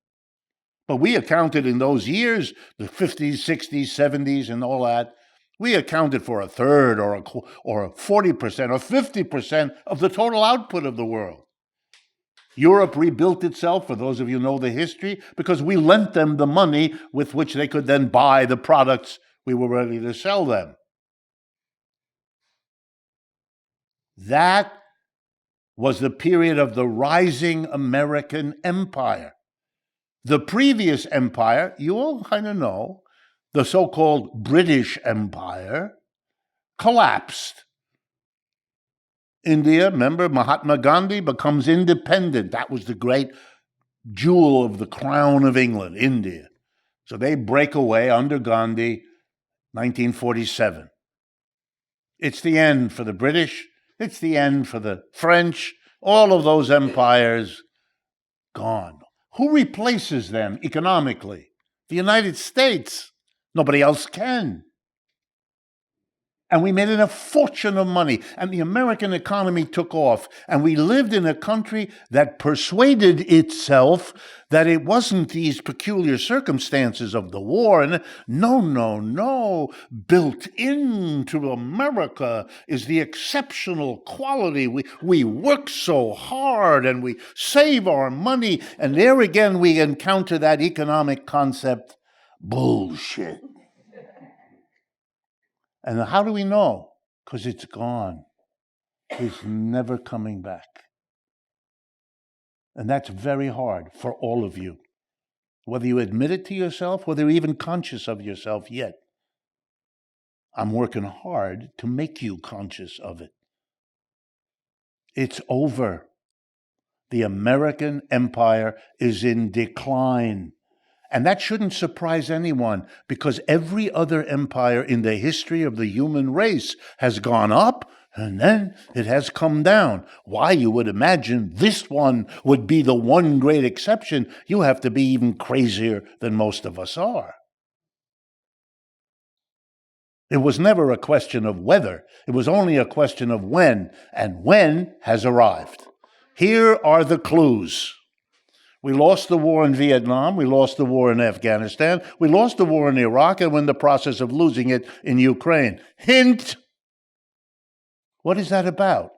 But we accounted in those years, the 50s, 60s, 70s, and all that, we accounted for a third or 40% or 50% of the total output of the world. Europe rebuilt itself, for those of you who know the history, because we lent them the money with which they could then buy the products we were ready to sell them. That was the period of the rising American empire. The previous empire, you all kind of know, the so-called British Empire, collapsed. India, remember, Mahatma Gandhi becomes independent. That was the great jewel of the crown of England, India. So they break away under Gandhi, 1947. It's the end for the British. It's the end for the French. All of those empires gone. Who replaces them economically? The United States. Nobody else can. And we made it a fortune of money, and the American economy took off, and we lived in a country that persuaded itself that it wasn't these peculiar circumstances of the war, and no, built into America is the exceptional quality. We work so hard, and we save our money, and there again we encounter that economic concept, bullshit. And how do we know? Because it's gone. It's never coming back. And that's very hard for all of you, whether you admit it to yourself, whether you're even conscious of yourself yet. I'm working hard to make you conscious of it. It's over. The American empire is in decline. And that shouldn't surprise anyone, because every other empire in the history of the human race has gone up and then it has come down. Why you would imagine this one would be the one great exception, you have to be even crazier than most of us are. It was never a question of whether, it was only a question of when, and when has arrived. Here are the clues. We lost the war in Vietnam, we lost the war in Afghanistan, we lost the war in Iraq, and we're in the process of losing it in Ukraine. Hint! What is that about?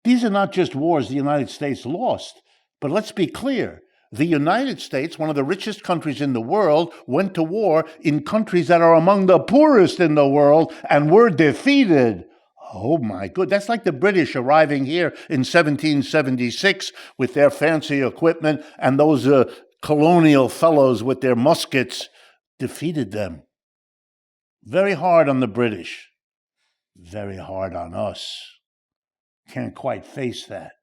These are not just wars the United States lost, but let's be clear. The United States, one of the richest countries in the world, went to war in countries that are among the poorest in the world and were defeated. Oh my God, that's like the British arriving here in 1776 with their fancy equipment, and those colonial fellows with their muskets defeated them. Very hard on the British, very hard on us. Can't quite face that.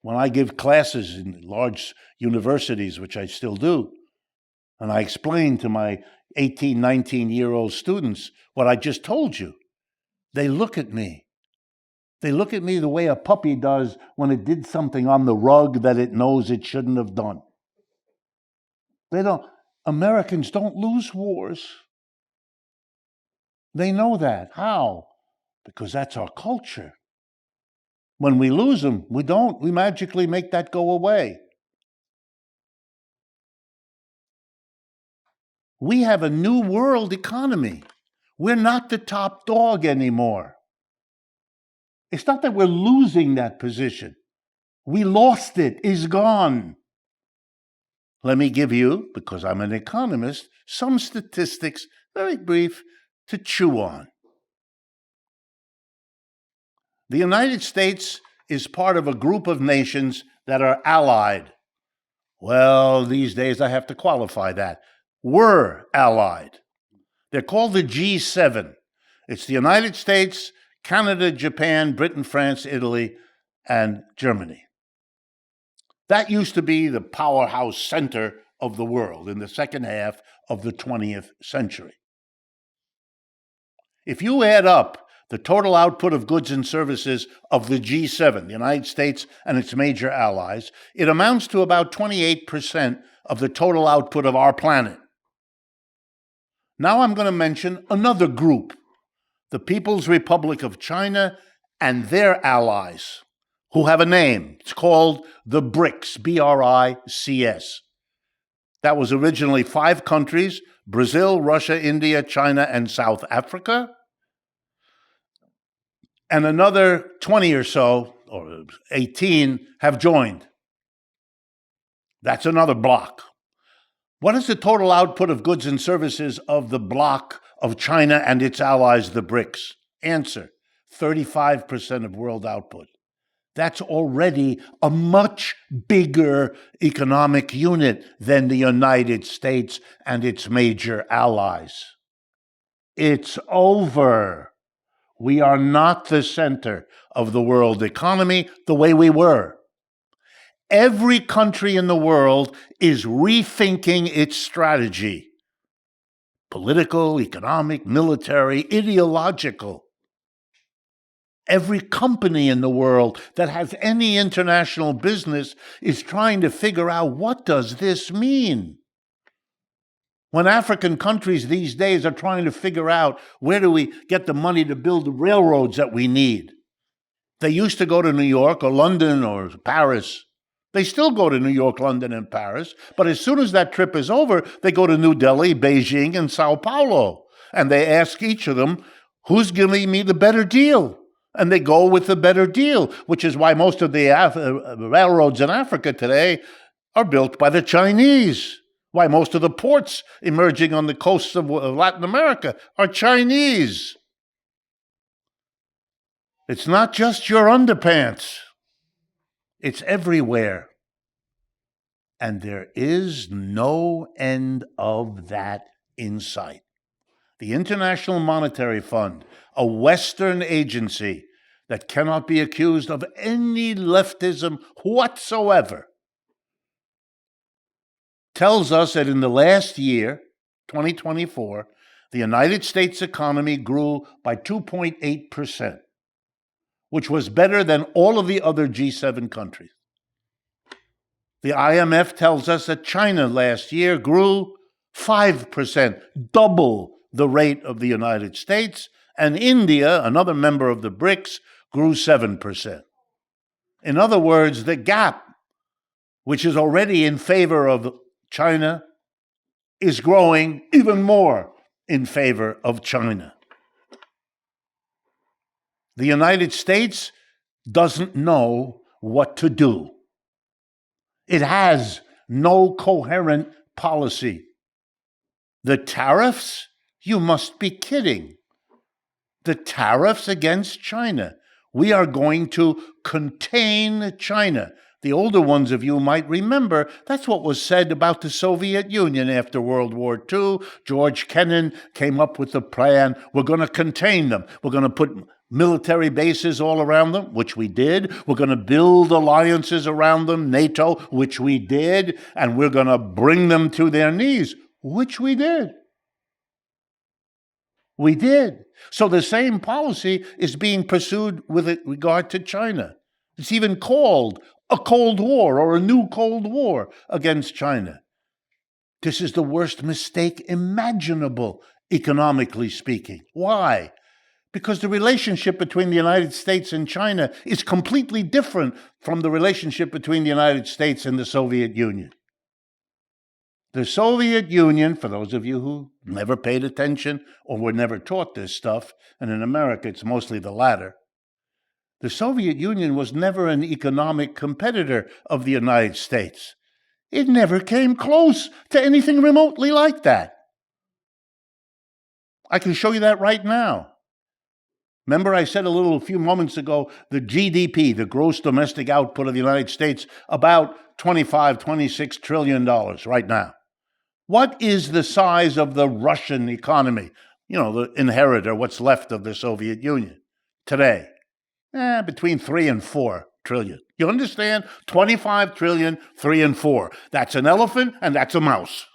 When I give classes in large universities, which I still do, and I explain to my 18, 19-year-old students what I just told you, they look at me. They look at me the way a puppy does when it did something on the rug that it knows it shouldn't have done. Americans don't lose wars. They know that. How? Because that's our culture. When we lose them, we magically make that go away. We have a new world economy. We're not the top dog anymore. It's not that we're losing that position. We lost it. It's gone. Let me give you, because I'm an economist, some statistics, very brief, to chew on. The United States is part of a group of nations that are allied. Well, these days I have to qualify that. Were allied. They're called the G7. It's the United States, Canada, Japan, Britain, France, Italy, and Germany. That used to be the powerhouse center of the world in the second half of the 20th century. If you add up the total output of goods and services of the G7, the United States and its major allies, it amounts to about 28% of the total output of our planet. Now I'm going to mention another group, the People's Republic of China and their allies, who have a name. It's called the BRICS, B-R-I-C-S. That was originally 5 countries, Brazil, Russia, India, China, and South Africa. And another 20 or so, or 18, have joined. That's another block. What is the total output of goods and services of the bloc of China and its allies, the BRICS? Answer, 35% of world output. That's already a much bigger economic unit than the United States and its major allies. It's over. We are not the center of the world economy the way we were. Every country in the world is rethinking its strategy. Political, economic, military, ideological. Every company in the world that has any international business is trying to figure out, what does this mean? When African countries these days are trying to figure out, where do we get the money to build the railroads that we need? They used to go to New York or London or Paris. They still go to New York, London, and Paris, but as soon as that trip is over, they go to New Delhi, Beijing, and Sao Paulo. And they ask each of them, who's giving me the better deal? And they go with the better deal, which is why most of the railroads in Africa today are built by the Chinese. Why most of the ports emerging on the coasts of Latin America are Chinese. It's not just your underpants. It's everywhere. And there is no end of that in sight. The International Monetary Fund, a Western agency that cannot be accused of any leftism whatsoever, tells us that in the last year, 2024, the United States economy grew by 2.8%, which was better than all of the other G7 countries. The IMF tells us that China last year grew 5%, double the rate of the United States, and India, another member of the BRICS, grew 7%. In other words, the gap, which is already in favor of China, is growing even more in favor of China. The United States doesn't know what to do. It has no coherent policy. The tariffs? You must be kidding. The tariffs against China. We are going to contain China. The older ones of you might remember that's what was said about the Soviet Union after World War II. George Kennan came up with the plan. We're going to contain them. We're going to put military bases all around them, which we did. We're going to build alliances around them, NATO, which we did. And we're going to bring them to their knees, which we did. We did. So the same policy is being pursued with regard to China. It's even called a Cold War or a new Cold War against China. This is the worst mistake imaginable, economically speaking. Why? Because the relationship between the United States and China is completely different from the relationship between the United States and the Soviet Union. The Soviet Union, for those of you who never paid attention or were never taught this stuff, and in America it's mostly the latter, the Soviet Union was never an economic competitor of the United States. It never came close to anything remotely like that. I can show you that right now. Remember I said a few moments ago, the GDP, the gross domestic output of the United States, about $25, $26 trillion right now. What is the size of the Russian economy? The inheritor, what's left of the Soviet Union today? Between 3 and 4 trillion. You understand? 25 trillion, 3 and 4. That's an elephant and that's a mouse.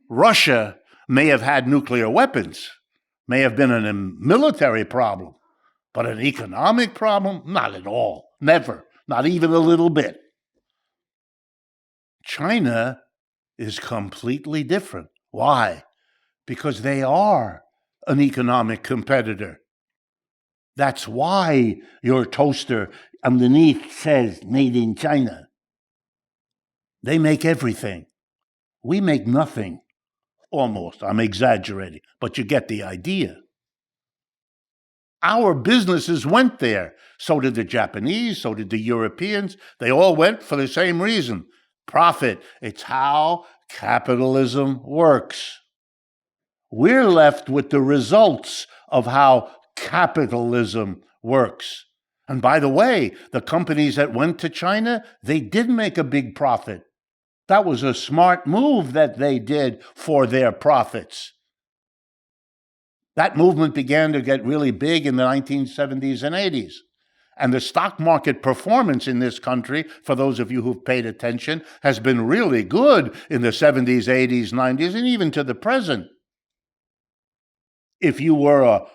Russia may have had nuclear weapons, may have been a military problem, but an economic problem? Not at all. Never. Not even a little bit. China is completely different. Why? Because they are an economic competitor. That's why your toaster underneath says made in China. They make everything. We make nothing. Almost. I'm exaggerating, but you get the idea. Our businesses went there. So did the Japanese, so did the Europeans. They all went for the same reason. Profit. It's how capitalism works. We're left with the results of how capitalism works. And by the way, the companies that went to China, they did make a big profit. That was a smart move that they did for their profits. That movement began to get really big in the 1970s and 80s. And the stock market performance in this country, for those of you who've paid attention, has been really good in the 70s, 80s, 90s, and even to the present. If you were a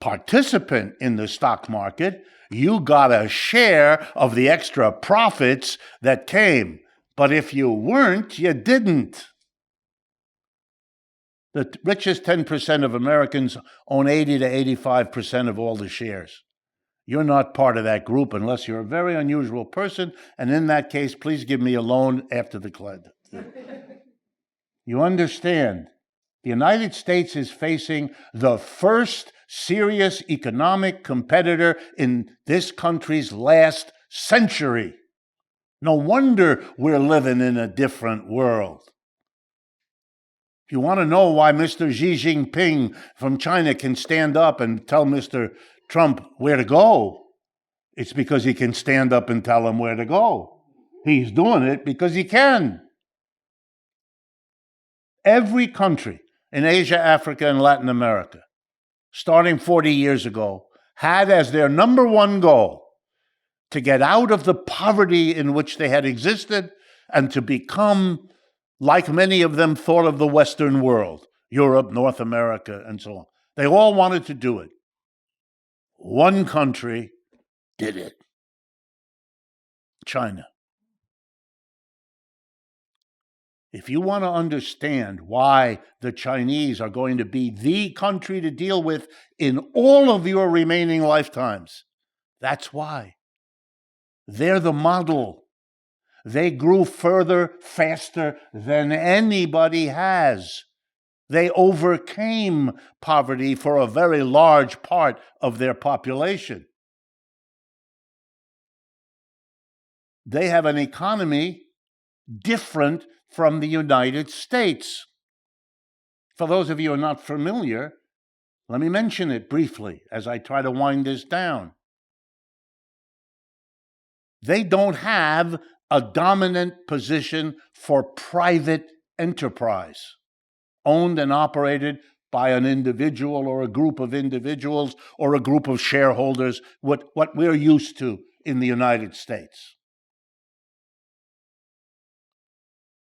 participant in the stock market, you got a share of the extra profits that came. But if you weren't, you didn't. The richest 10% of Americans own 80 to 85% of all the shares. You're not part of that group unless you're a very unusual person, and in that case, please give me a loan after the class. You understand? The United States is facing the first serious economic competitor in this country's last century. No wonder we're living in a different world. If you want to know why Mr. Xi Jinping from China can stand up and tell Mr. Trump where to go, it's because he can stand up and tell him where to go. He's doing it because he can. Every country in Asia, Africa, and Latin America, starting 40 years ago, had as their number one goal to get out of the poverty in which they had existed and to become, like many of them thought of the Western world, Europe, North America, and so on. They all wanted to do it. One country did it. China. If you want to understand why the Chinese are going to be the country to deal with in all of your remaining lifetimes, that's why. They're the model. They grew further, faster than anybody has. They overcame poverty for a very large part of their population. They have an economy different from the United States. For those of you who are not familiar, let me mention it briefly as I try to wind this down. They don't have a dominant position for private enterprise, owned and operated by an individual or a group of individuals or a group of shareholders, what we're used to in the United States.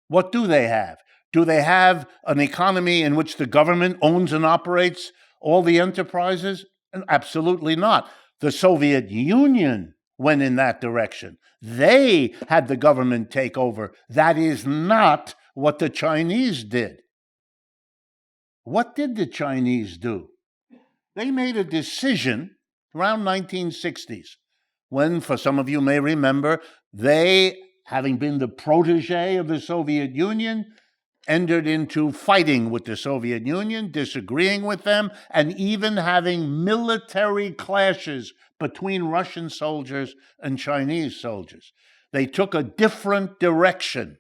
What do they have? Do they have an economy in which the government owns and operates all the enterprises? Absolutely not. The Soviet Union went in that direction. They had the government take over. That is not what the Chinese did. What did the Chinese do? They made a decision around 1960s when, for some of you may remember, they, having been the protege of the Soviet Union, entered into fighting with the Soviet Union, disagreeing with them, and even having military clashes between Russian soldiers and Chinese soldiers. They took a different direction.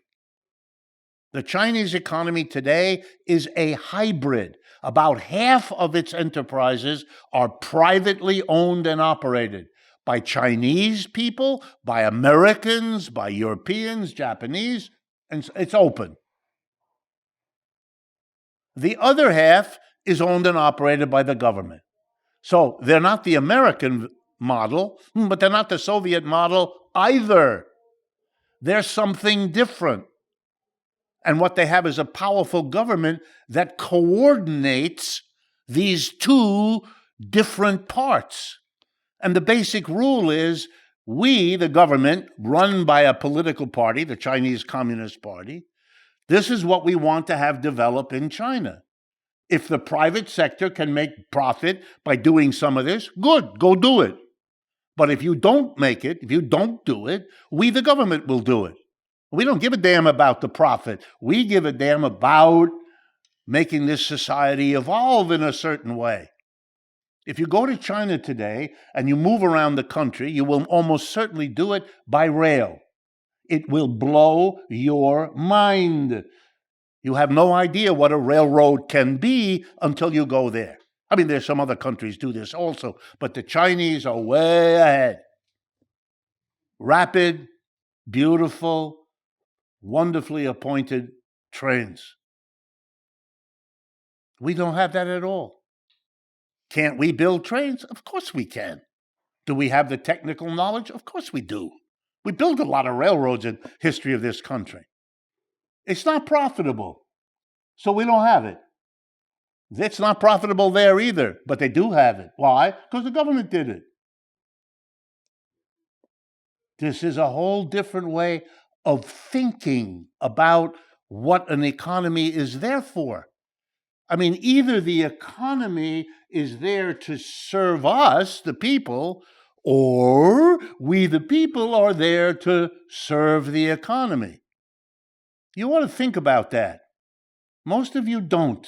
The Chinese economy today is a hybrid. About half of its enterprises are privately owned and operated by Chinese people, by Americans, by Europeans, Japanese, and it's open. The other half is owned and operated by the government. So they're not the American model, but they're not the Soviet model either. They're something different. And what they have is a powerful government that coordinates these two different parts. And the basic rule is we, the government, run by a political party, the Chinese Communist Party, this is what we want to have develop in China. If the private sector can make profit by doing some of this, good, go do it. But if you don't make it, if you don't do it, we, the government, will do it. We don't give a damn about the profit. We give a damn about making this society evolve in a certain way. If you go to China today and you move around the country, you will almost certainly do it by rail. It will blow your mind. You have no idea what a railroad can be until you go there. I mean, there's some other countries do this also, but the Chinese are way ahead. Rapid, beautiful, wonderfully appointed trains. We don't have that at all. Can't we build trains? Of course we can. Do we have the technical knowledge? Of course we do. We built a lot of railroads in the history of this country. It's not profitable, so we don't have it. It's not profitable there either, but they do have it. Why? Because the government did it. This is a whole different way of thinking about what an economy is there for. I mean, either the economy is there to serve us, the people, or we, the people, are there to serve the economy. You want to think about that. Most of you don't.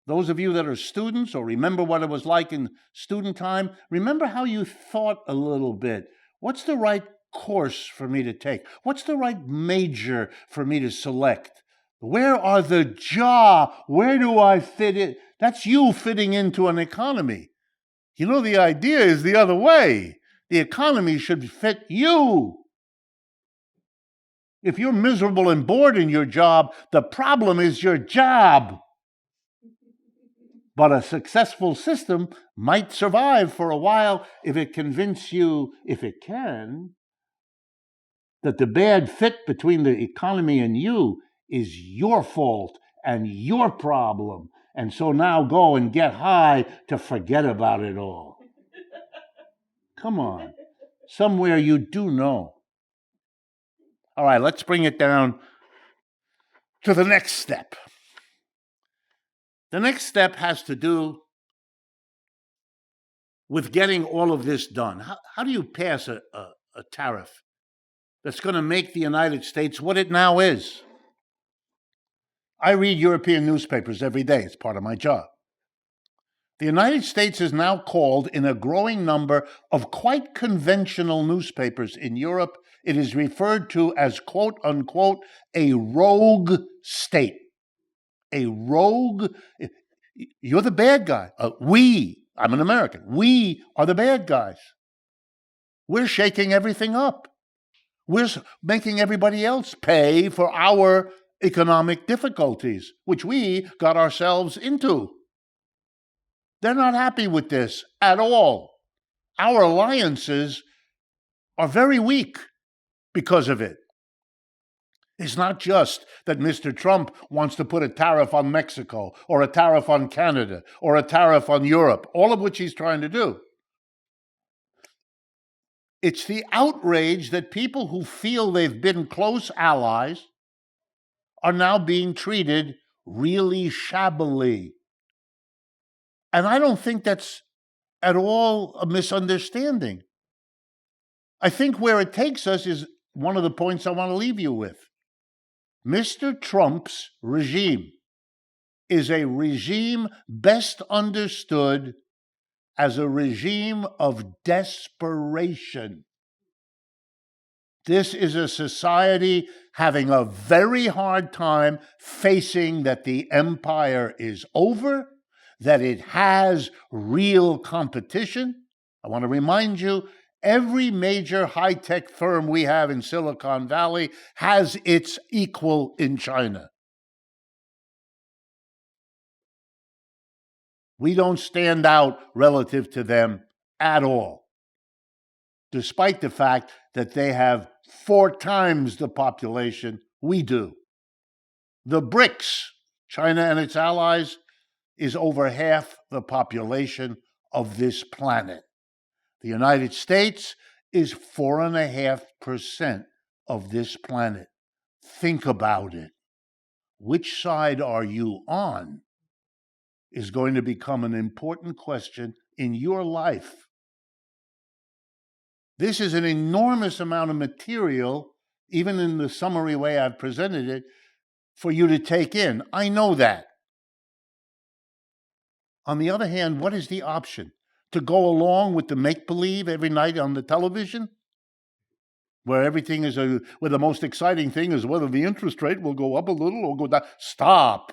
Those of you that are students or remember what it was like in student time, remember how you thought a little bit. What's the right course for me to take? What's the right major for me to select? Where are the jobs? Where do I fit in? That's you fitting into an economy. You know, the idea is the other way. The economy should fit you. If you're miserable and bored in your job, the problem is your job. But a successful system might survive for a while if it convinces you, if it can, that the bad fit between the economy and you is your fault and your problem. And so now go and get high to forget about it all. Come on. Somewhere you do know. All right, let's bring it down to the next step. The next step has to do with getting all of this done. How do you pass a tariff that's going to make the United States what it now is? I read European newspapers every day. It's part of my job. The United States is now called, in a growing number of quite conventional newspapers in Europe, it is referred to as, quote unquote, a rogue state. A rogue, you're the bad guy. I'm an American. We are the bad guys. We're shaking everything up. We're making everybody else pay for our economic difficulties, which we got ourselves into. They're not happy with this at all. Our alliances are very weak because of it. It's not just that Mr. Trump wants to put a tariff on Mexico or a tariff on Canada or a tariff on Europe, all of which he's trying to do. It's the outrage that people who feel they've been close allies are now being treated really shabbily. And I don't think that's at all a misunderstanding. I think where it takes us is one of the points I want to leave you with. Mr. Trump's regime is a regime best understood as a regime of desperation. This is a society having a very hard time facing that the empire is over, that it has real competition. I want to remind you, every major high-tech firm we have in Silicon Valley has its equal in China. We don't stand out relative to them at all, despite the fact that they have 4 times the population we do. The BRICS, China and its allies, is over half the population of this planet. The United States is 4.5% of this planet. Think about it. Which side are you on is going to become an important question in your life. This is an enormous amount of material, even in the summary way I've presented it, for you to take in. I know that. On the other hand, what is the option? To go along with the make-believe every night on the television? Where everything is where the most exciting thing is whether the interest rate will go up a little or go down. Stop.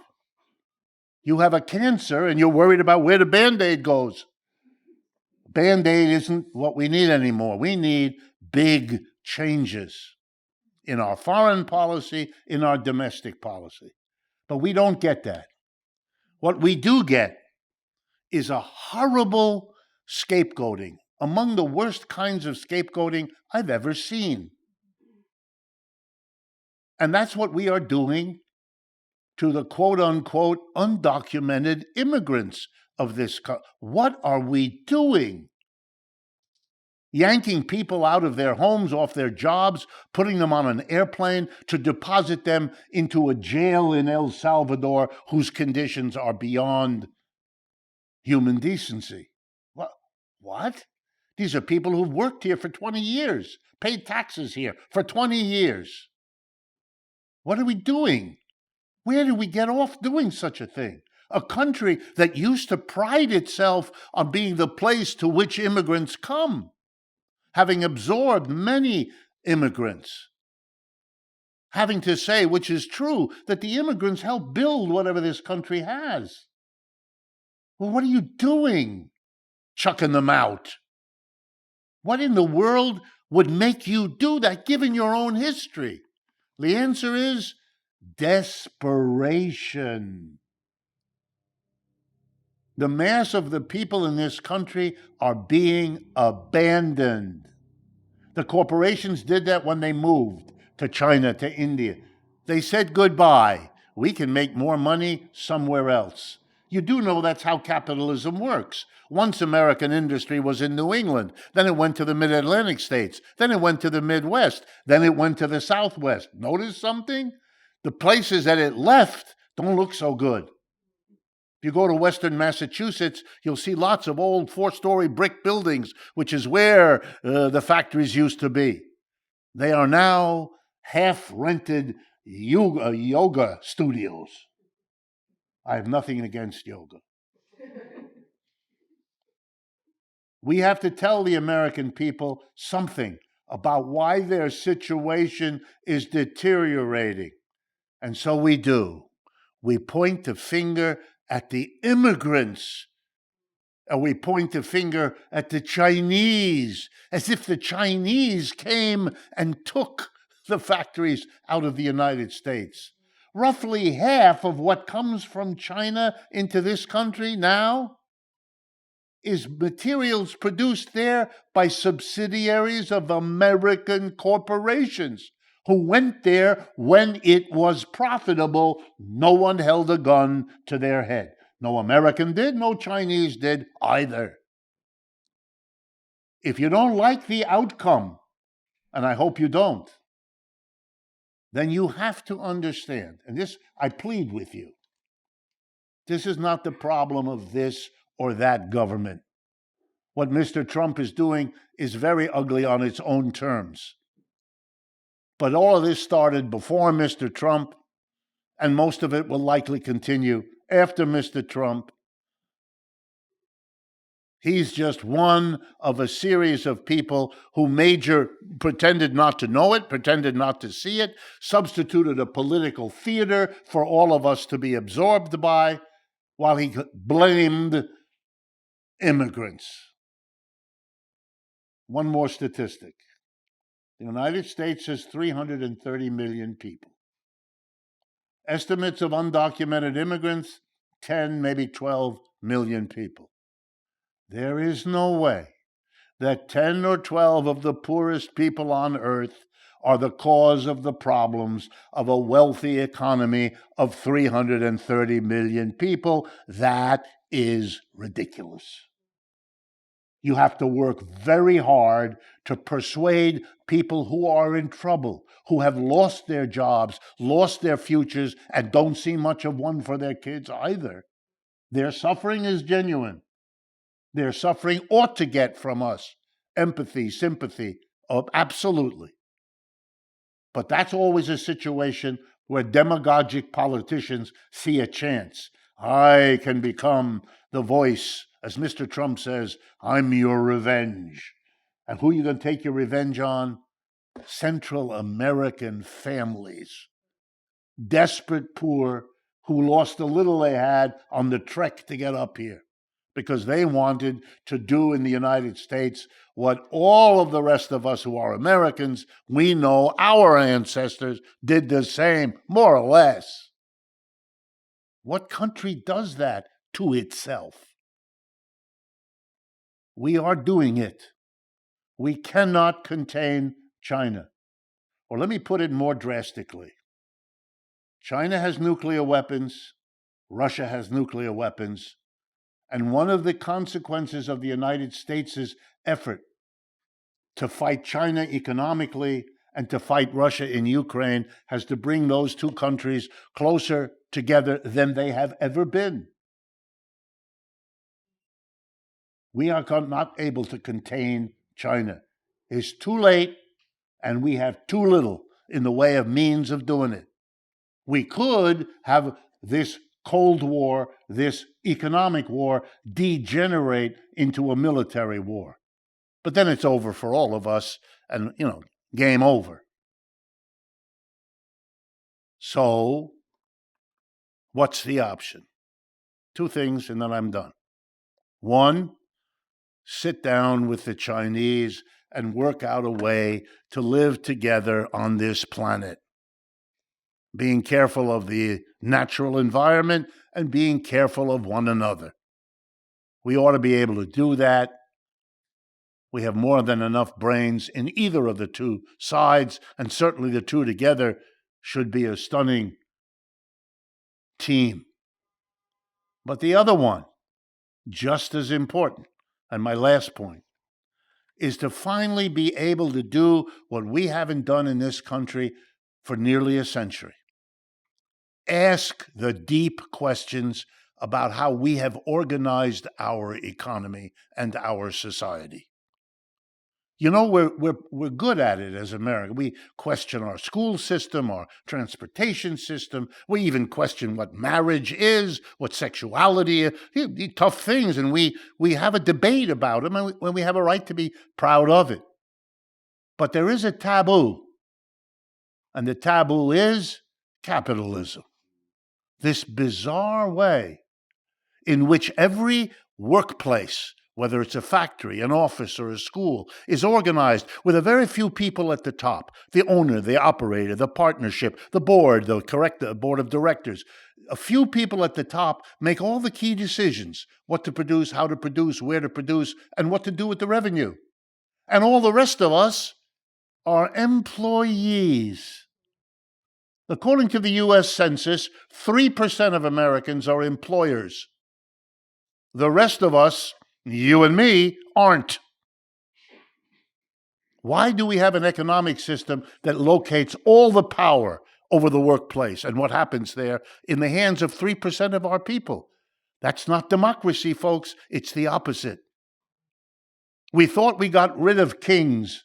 You have a cancer and you're worried about where the Band-Aid goes. Band-Aid isn't what we need anymore. We need big changes in our foreign policy, in our domestic policy. But we don't get that. What we do get is a horrible scapegoating, among the worst kinds of scapegoating I've ever seen. And that's what we are doing to the quote-unquote undocumented immigrants of this country. What are we doing? Yanking people out of their homes, off their jobs, putting them on an airplane to deposit them into a jail in El Salvador whose conditions are beyond human decency. What? These are people who've worked here for 20 years, paid taxes here for 20 years. What are we doing? Where did we get off doing such a thing? A country that used to pride itself on being the place to which immigrants come, having absorbed many immigrants, having to say, which is true, that the immigrants help build whatever this country has. Well, what are you doing, chucking them out? What in the world would make you do that, given your own history? The answer is desperation. The mass of the people in this country are being abandoned. The corporations did that when they moved to China, to India. They said goodbye. We can make more money somewhere else. You do know that's how capitalism works. Once American industry was in New England, then it went to the mid-Atlantic states, then it went to the Midwest, then it went to the Southwest. Notice something? The places that it left don't look so good. If you go to Western Massachusetts, you'll see lots of old 4-story brick buildings, which is where the factories used to be. They are now half-rented yoga studios. I have nothing against yoga. We have to tell the American people something about why their situation is deteriorating. And so we do. We point the finger at the immigrants. And we point the finger at the Chinese, as if the Chinese came and took the factories out of the United States. Roughly half of what comes from China into this country now is materials produced there by subsidiaries of American corporations who went there when it was profitable. No one held a gun to their head. No American did, no Chinese did either. If you don't like the outcome, and I hope you don't, then you have to understand, and this I plead with you, this is not the problem of this or that government. What Mr. Trump is doing is very ugly on its own terms. But all of this started before Mr. Trump, and most of it will likely continue after Mr. Trump. He's just one of a series of people who pretended not to know it, pretended not to see it, substituted a political theater for all of us to be absorbed by, while he blamed immigrants. One more statistic. The United States has 330 million people. Estimates of undocumented immigrants, 10, maybe 12 million people. There is no way that 10 or 12 of the poorest people on earth are the cause of the problems of a wealthy economy of 330 million people. That is ridiculous. You have to work very hard to persuade people who are in trouble, who have lost their jobs, lost their futures, and don't see much of one for their kids either. Their suffering is genuine. Their suffering ought to get from us empathy, sympathy, absolutely. But that's always a situation where demagogic politicians see a chance. I can become the voice, as Mr. Trump says, I'm your revenge. And who are you going to take your revenge on? Central American families. Desperate poor who lost the little they had on the trek to get up here because they wanted to do in the United States what all of the rest of us who are Americans, we know our ancestors did the same, more or less. What country does that to itself? We are doing it. We cannot contain China. Or let me put it more drastically. China has nuclear weapons. Russia has nuclear weapons. And one of the consequences of the United States' effort to fight China economically and to fight Russia in Ukraine has to bring those two countries closer together than they have ever been. We are not able to contain China. It's too late, and we have too little in the way of means of doing it. We could have this Cold War, this economic war, degenerate into a military war. But then it's over for all of us, and, game over. So, what's the option? Two things, and then I'm done. One, sit down with the Chinese and work out a way to live together on this planet, being careful of the natural environment and being careful of one another. We ought to be able to do that. We have more than enough brains in either of the two sides, and certainly the two together should be a stunning team. But the other one, just as important, and my last point, is to finally be able to do what we haven't done in this country for nearly a century. Ask the deep questions about how we have organized our economy and our society. You know, we're good at it as America. We question our school system, our transportation system. We even question what marriage is, what sexuality is. These tough things, and we have a debate about them, and we have a right to be proud of it. But there is a taboo, and the taboo is capitalism. This bizarre way in which every workplace, whether it's a factory, an office, or a school, is organized with a very few people at the top: the owner, the operator, the partnership, the board, the board of directors. A few people at the top make all the key decisions: what to produce, how to produce, where to produce, and what to do with the revenue. And all the rest of us are employees. According to the U.S. Census, 3% of Americans are employers. The rest of us, you and me, aren't. Why do we have an economic system that locates all the power over the workplace and what happens there in the hands of 3% of our people? That's not democracy, folks. It's the opposite. We thought we got rid of kings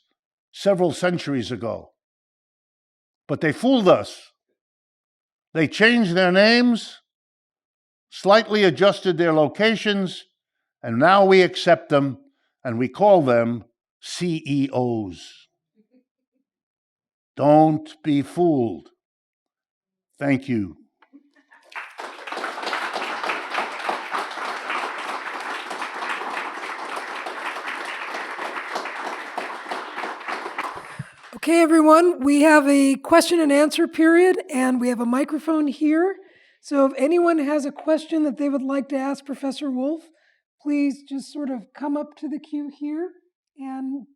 several centuries ago, but they fooled us. They changed their names, slightly adjusted their locations, and now we accept them and we call them CEOs. Don't be fooled. Thank you. Okay, everyone, we have a question and answer period, and we have a microphone here. So if anyone has a question that they would like to ask Professor Wolff, please just sort of come up to the queue here and